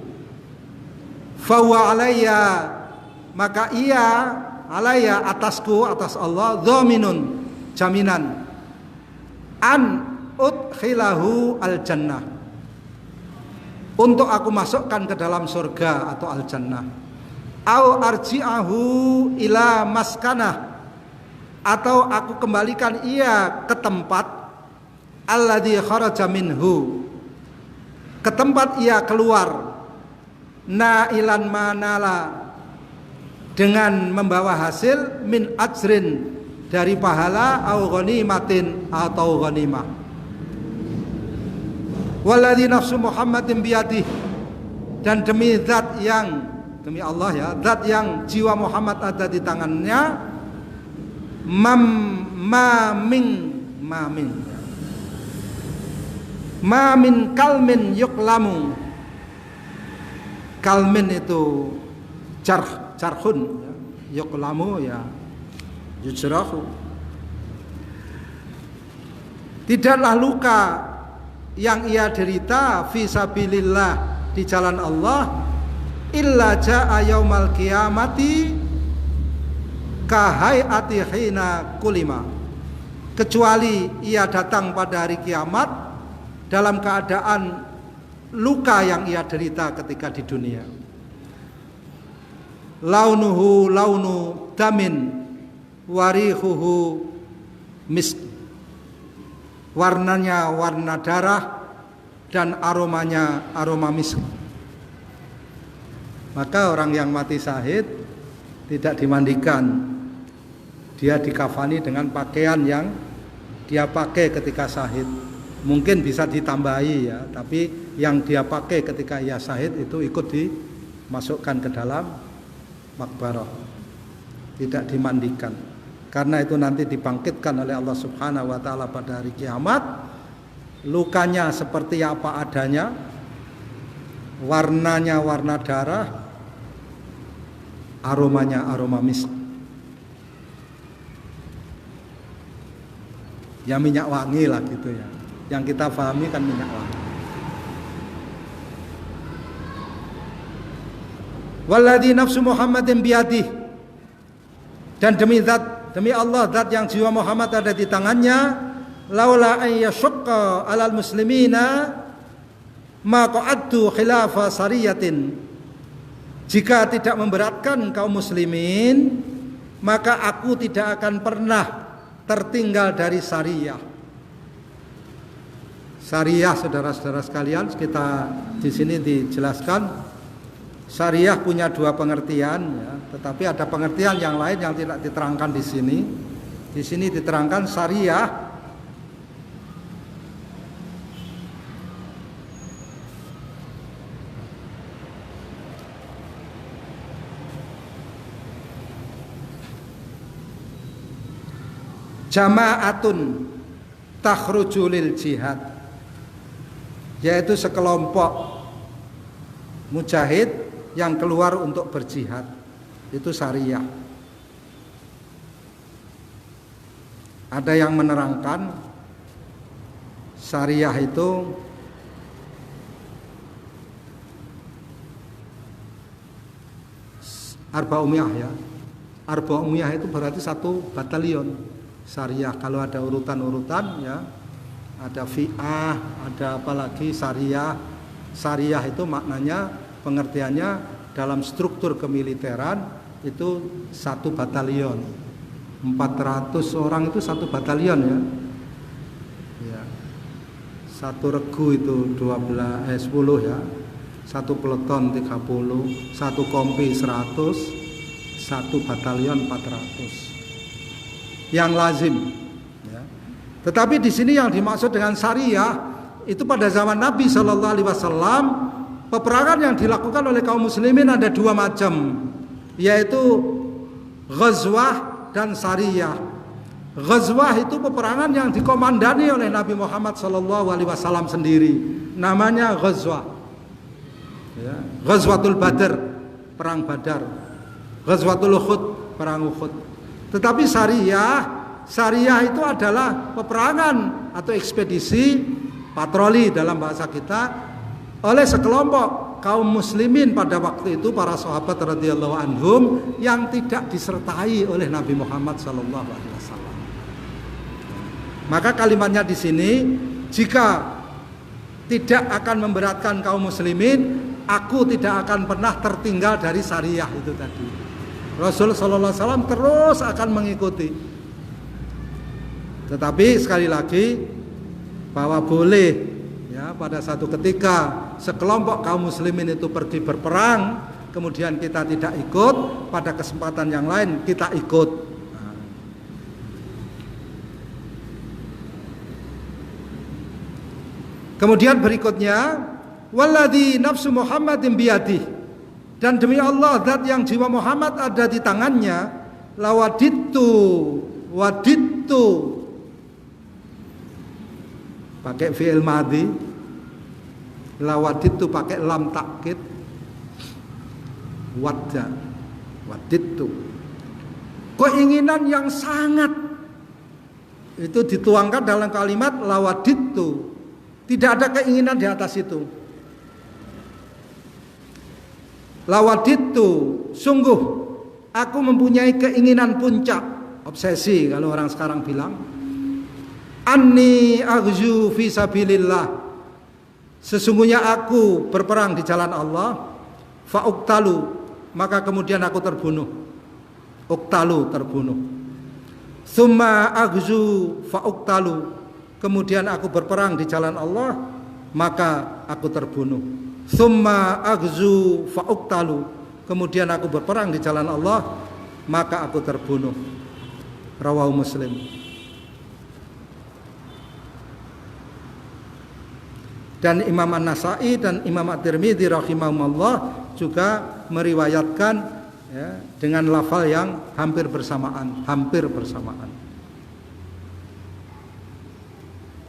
Fawa alayya, maka ia alayya, atasku, atas Allah, dhaminun, jaminan, an udkhilahu al-jannah, untuk aku masukkan ke dalam surga atau al-jannah. Au arji'ahu ila maskanah, atau aku kembalikan ia ke tempat alladzi kharaja minhu, ke tempat ia keluar, nailan manala, dengan membawa hasil, min ajrin, dari pahala, au ghanimatin, atau ghanimah. Walladzi nafsu Muhammadin biyadih, dan demi zat yang, demi Allah ya, zat yang jiwa Muhammad ada di tangannya, ma min kalmin yuklamu. Kalmin itu jarhun, ya. Yuklamu ya yujrahu. Tidaklah luka yang ia derita fi sabilillah, di jalan Allah, illa jaa yaumal qiyamati kahayati hina kulima, kecuali ia datang pada hari kiamat dalam keadaan luka yang ia derita ketika di dunia. Launuhu launu damin, warihuhu misk, warnanya warna darah dan aromanya aroma misk. Maka orang yang mati syahid tidak dimandikan, dia dikafani dengan pakaian yang dia pakai ketika syahid. Mungkin bisa ditambahi ya, tapi yang dia pakai ketika ia syahid itu ikut dimasukkan ke dalam makbarah, tidak dimandikan. Karena itu nanti dibangkitkan oleh Allah Subhanahu wa taala pada hari kiamat. Lukanya seperti apa adanya, warnanya warna darah, aromanya aroma misk. Ya minyak wangi lah gitu ya. Yang kita pahami kan minyak wangi. Walladzi nafsu Muhammadin biyadih, dan demi Allah, zat yang jiwa Muhammad ada di tangannya, laula an yashqa 'alal muslimina ma qa'adtu khilafa sariyatin, jika tidak memberatkan kaum muslimin, maka aku tidak akan pernah tertinggal dari syariah. Syariah, saudara-saudara sekalian, kita di sini dijelaskan syariah punya dua pengertian ya, tetapi ada pengertian yang lain yang tidak diterangkan di sini. Di sini diterangkan syariah jama'atun takhruju lil jihad, yaitu sekelompok mujahid yang keluar untuk berjihad. Itu syariah. Ada yang menerangkan syariah itu arba'umiyah ya. Arba'umiyah itu berarti satu batalion syariah. Kalau ada urutan-urutan ya, ada fi'ah, ada apalagi syariah. Syariah itu maknanya, pengertiannya dalam struktur kemiliteran itu satu batalion. 400 orang itu satu batalion ya. Satu regu itu 10 ya. Satu peleton 30, satu kompi 100, satu batalion 400. Yang lazim ya. Tetapi di sini yang dimaksud dengan syariah itu pada zaman Nabi Shallallahu Alaihi Wasallam, peperangan yang dilakukan oleh kaum muslimin ada dua macam, yaitu ghazwah dan syariah. Ghazwah itu peperangan yang dikomandani oleh Nabi Muhammad Shallallahu Alaihi Wasallam sendiri, namanya ghazwah. Ya. Ghazwatul Badr, perang Badar. Ghazwatul Uhud, perang Uhud. Tetapi syariah itu adalah peperangan atau ekspedisi, patroli dalam bahasa kita, oleh sekelompok kaum muslimin pada waktu itu, para sahabat radhiyallahu anhum, yang tidak disertai oleh Nabi Muhammad sallallahu alaihi wasallam. Maka kalimatnya di sini, jika tidak akan memberatkan kaum muslimin, aku tidak akan pernah tertinggal dari syariah itu tadi. Rasul sallallahu alaihi wasallam terus akan mengikuti. Tetapi sekali lagi, bahwa boleh ya pada satu ketika sekelompok kaum muslimin itu pergi berperang, kemudian kita tidak ikut, pada kesempatan yang lain kita ikut. Kemudian berikutnya, walladzi nafsu Muhammadin biyadih, dan demi Allah zat yang jiwa Muhammad ada di tangannya, lawadittu wadittu, pakai fi'il madhi, lawadittu pakai lam takkid, wadda, wadittu, keinginan yang sangat itu dituangkan dalam kalimat lawadittu. Tidak ada keinginan di atas itu. Lawadittu, sungguh aku mempunyai keinginan puncak, obsesi kalau orang sekarang bilang. Anni aghzu fi sabilillah, sesungguhnya aku berperang di jalan Allah. Fa uqtalu, maka kemudian aku terbunuh. Uqtalu, terbunuh. Summa aghzu fa uqtalu, kemudian aku berperang di jalan Allah, maka aku terbunuh. Summa aghzu fa uqtalu, kemudian aku berperang di jalan Allah, maka aku terbunuh. Rawahu Muslim. Dan Imam An-Nasa'i dan Imam At-Tirmidzi rahimahumullah juga meriwayatkan ya, dengan lafal yang hampir bersamaan.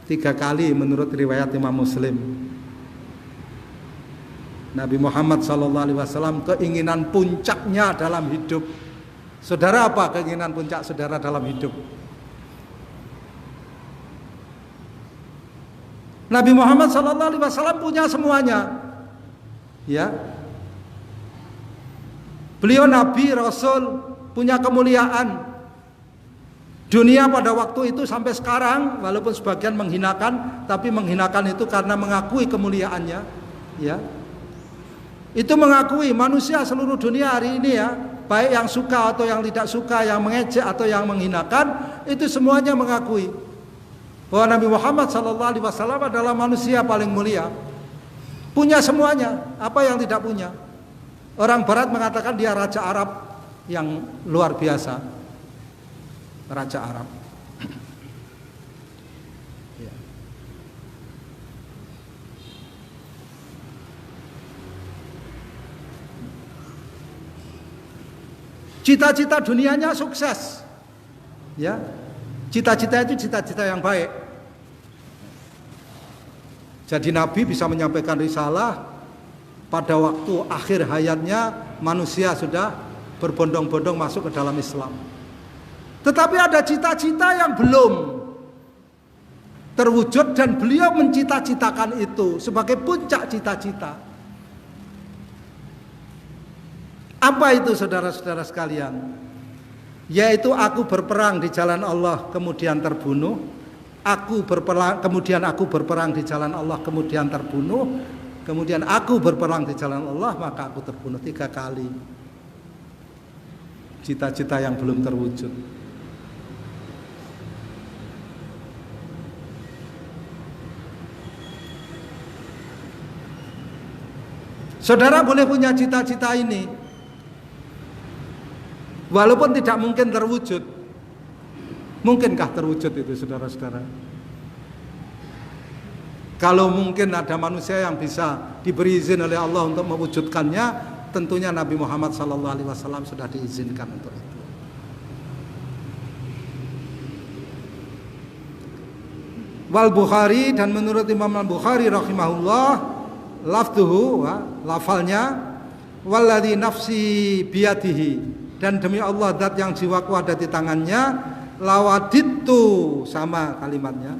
3 kali menurut riwayat Imam Muslim. Nabi Muhammad SAW keinginan puncaknya dalam hidup. Saudara, apa keinginan puncak saudara dalam hidup? Nabi Muhammad SAW punya semuanya. Ya. Beliau Nabi, Rasul, punya kemuliaan. Dunia pada waktu itu sampai sekarang, walaupun sebagian menghinakan, tapi menghinakan itu karena mengakui kemuliaannya, ya. Itu mengakui manusia seluruh dunia hari ini ya, baik yang suka atau yang tidak suka, yang mengejek atau yang menghinakan, itu semuanya mengakui bahwa Nabi Muhammad SAW adalah manusia paling mulia, punya semuanya, apa yang tidak punya. Orang Barat mengatakan dia Raja Arab yang luar biasa. Raja Arab. Ya. Cita-cita dunianya sukses. Ya. Cita-cita itu cita-cita yang baik. Jadi Nabi bisa menyampaikan risalah pada waktu akhir hayatnya, manusia sudah berbondong-bondong masuk ke dalam Islam. Tetapi ada cita-cita yang belum terwujud dan beliau mencita-citakan itu sebagai puncak cita-cita. Apa itu saudara-saudara sekalian? Yaitu aku berperang di jalan Allah kemudian terbunuh. Kemudian aku berperang di jalan Allah kemudian terbunuh. Kemudian aku berperang di jalan Allah maka aku terbunuh. 3 kali. Cita-cita yang belum terwujud. Saudara boleh punya cita-cita ini, walaupun tidak mungkin terwujud. Mungkinkah terwujud itu, saudara-saudara? Kalau mungkin ada manusia yang bisa diberi izin oleh Allah untuk mewujudkannya, tentunya Nabi Muhammad SAW sudah diizinkan untuk itu. Wal Bukhari, dan menurut Imam Al-Bukhari rahimahullah, lafzuhu, lafalnya, walladzi nafsi biyadihi, dan demi Allah zat yang jiwaku ada di tangannya, lawaditu, sama kalimatnya,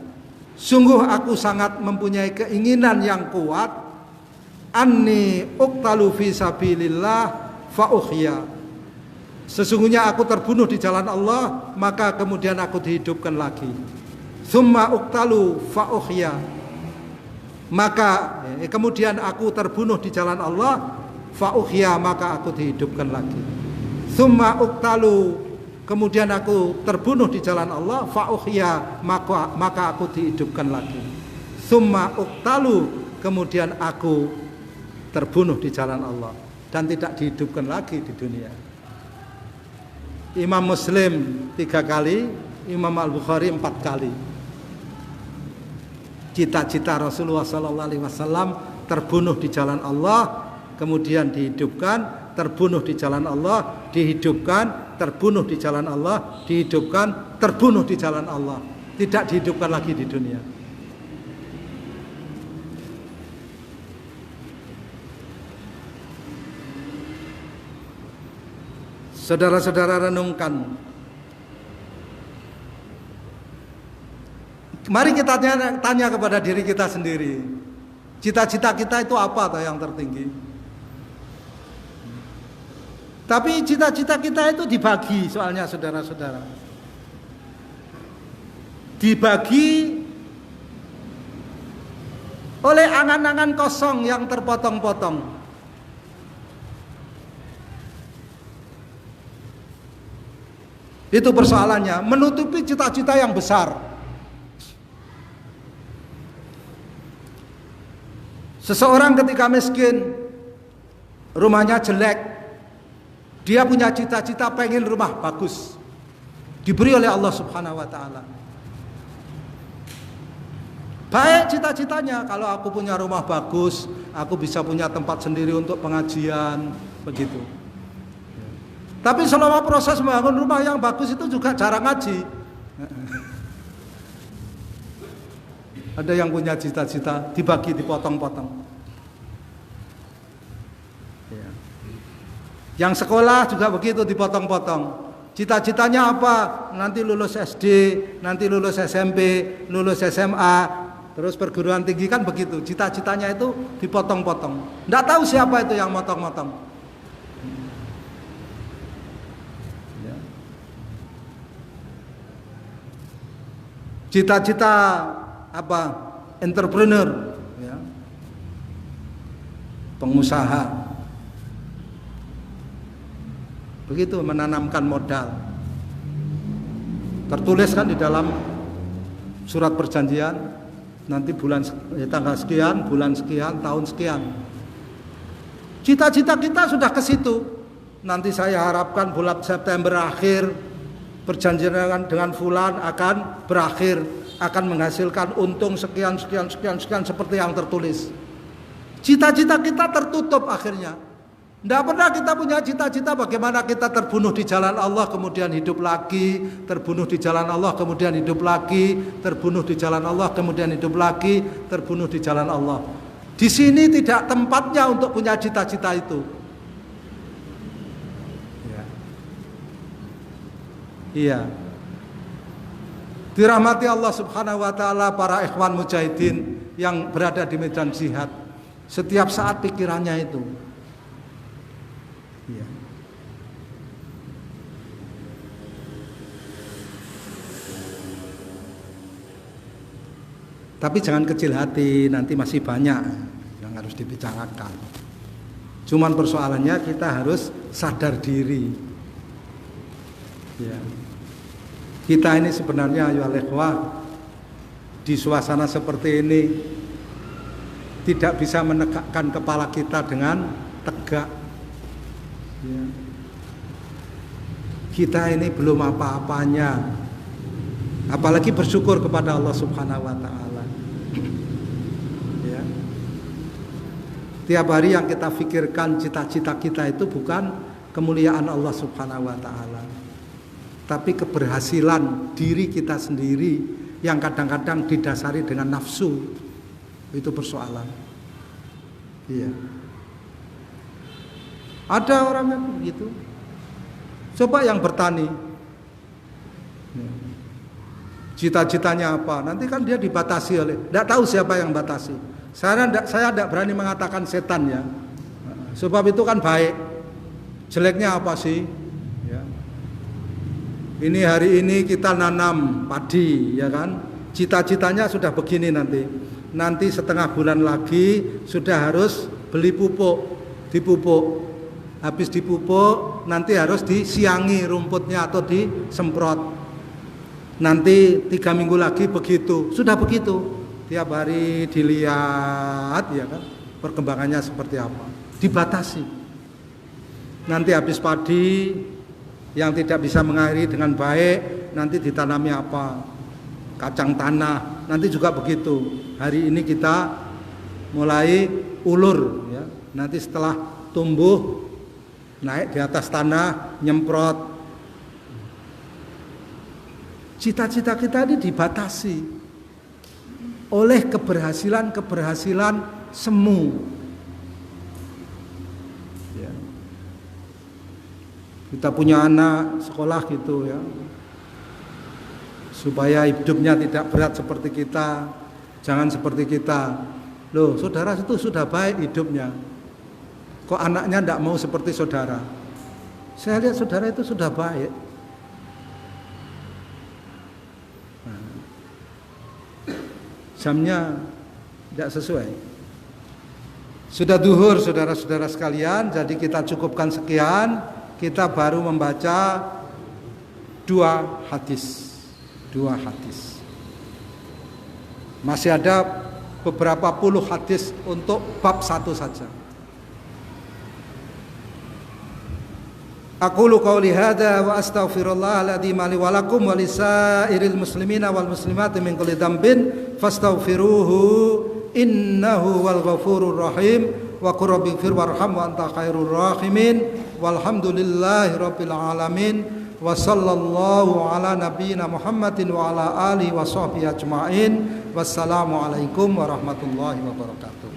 sungguh aku sangat mempunyai keinginan yang kuat, anni uqtalu fi sabilillah fa uhya, sesungguhnya aku terbunuh di jalan Allah, maka kemudian aku dihidupkan lagi. Summa uqtalu fa uhya, maka kemudian aku terbunuh di jalan Allah, fa uhya, maka aku dihidupkan lagi. Summa uqtalu, kemudian aku terbunuh di jalan Allah, fa uhya, maka aku dihidupkan lagi. Summa uqtalu, kemudian aku terbunuh di jalan Allah dan tidak dihidupkan lagi di dunia. Imam Muslim 3 kali, Imam Al-Bukhari 4 kali. Cita-cita Rasulullah SAW terbunuh di jalan Allah, kemudian dihidupkan, terbunuh di jalan Allah, dihidupkan, terbunuh di jalan Allah, dihidupkan, terbunuh di jalan Allah, tidak dihidupkan lagi di dunia. Saudara-saudara renungkan. Mari kita tanya kepada diri kita sendiri. Cita-cita kita itu apa yang tertinggi? Tapi cita-cita kita itu dibagi, soalnya saudara-saudara. Dibagi oleh angan-angan kosong yang terpotong-potong. Itu persoalannya, menutupi cita-cita yang besar. Seseorang ketika miskin, rumahnya jelek, dia punya cita-cita pengen rumah bagus, diberi oleh Allah Subhanahu wa ta'ala. Baik cita-citanya, kalau aku punya rumah bagus, aku bisa punya tempat sendiri untuk pengajian, begitu. Tapi selama proses membangun rumah yang bagus itu juga jarang ngaji. Ada yang punya cita-cita dibagi, dipotong-potong. Ya. Yang sekolah juga begitu, dipotong-potong. Cita-citanya apa? Nanti lulus SD, nanti lulus SMP, lulus SMA, terus perguruan tinggi, kan begitu. Cita-citanya itu dipotong-potong. Nggak tahu siapa itu yang motong-motong. Ya. Cita-cita apa? Entrepreneur, ya. Pengusaha, begitu, menanamkan modal. Tertulis kan di dalam surat perjanjian, nanti tanggal sekian, bulan sekian, tahun sekian. Cita-cita kita sudah ke situ. Nanti saya harapkan bulan September akhir perjanjian dengan fulan akan berakhir, akan menghasilkan untung sekian seperti yang tertulis. Cita-cita kita tertutup akhirnya. Tidak pernah kita punya cita-cita bagaimana kita terbunuh di jalan Allah kemudian hidup lagi, terbunuh di jalan Allah kemudian hidup lagi, terbunuh di jalan Allah kemudian hidup lagi, terbunuh di jalan Allah. Di sini tidak tempatnya untuk punya cita-cita itu. Iya. Dirahmati Allah Subhanahu wa ta'ala, para ikhwan mujahidin yang berada di medan jihad, setiap saat pikirannya itu. Ya. Tapi jangan kecil hati, nanti masih banyak yang harus dibicarakan. Cuman persoalannya kita harus sadar diri. Ya. Kita ini sebenarnya, ya ikhwah, di suasana seperti ini, tidak bisa menegakkan kepala kita dengan tegak. Ya. Kita ini belum apa-apanya, apalagi bersyukur kepada Allah Subhanahu wa Ta'ala. Ya. Tiap hari yang kita pikirkan, cita-cita kita itu bukan kemuliaan Allah Subhanahu wa Ta'ala, tapi keberhasilan diri kita sendiri yang kadang-kadang didasari dengan nafsu. Itu persoalan. Iya. Ada orang yang begitu. Coba yang bertani, cita-citanya apa? Nanti kan dia dibatasi oleh, tidak tahu siapa yang batasi. Saya tidak berani mengatakan setan ya. Sebab itu kan baik. Jeleknya apa sih? Ya. Ini hari ini kita nanam padi, ya kan? Cita-citanya sudah begini nanti. Nanti setengah bulan lagi sudah harus beli pupuk, dipupuk. Habis dipupuk nanti harus disiangi rumputnya atau disemprot. Nanti 3 minggu lagi begitu. Sudah begitu. Tiap hari dilihat ya kan perkembangannya seperti apa. Dibatasi. Nanti habis padi yang tidak bisa mengairi dengan baik, nanti ditanami apa? Kacang tanah. Nanti juga begitu. Hari ini kita mulai ulur ya. Nanti setelah tumbuh naik di atas tanah, nyemprot. Cita-cita kita ini dibatasi oleh keberhasilan semu. Ya. Kita punya anak sekolah gitu ya, supaya hidupnya tidak berat seperti kita, jangan seperti kita. Loh, saudara itu sudah baik hidupnya. Kok anaknya tidak mau seperti saudara? Saya lihat saudara itu sudah baik. Nah, jamnya tidak sesuai. Sudah duhur saudara-saudara sekalian, jadi kita cukupkan sekian. Kita baru membaca 2 hadis. Masih ada beberapa puluh hadis untuk bab 1 saja. Aqulu qawli hadza wa astaghfirullah alladzi li wa lakum wa lisairil muslimina wal muslimati min kulli dhanbin fastaghfiruhu innahu wal ghafurur rahim wa qur rabbighfir warham wa anta khairur rahimin walhamdulillahi rabbil alamin wa sallallahu ala nabiyyina Muhammadin wa ala alihi wa sahbihi ajmain wassalamu alaikum warahmatullahi wabarakatuh.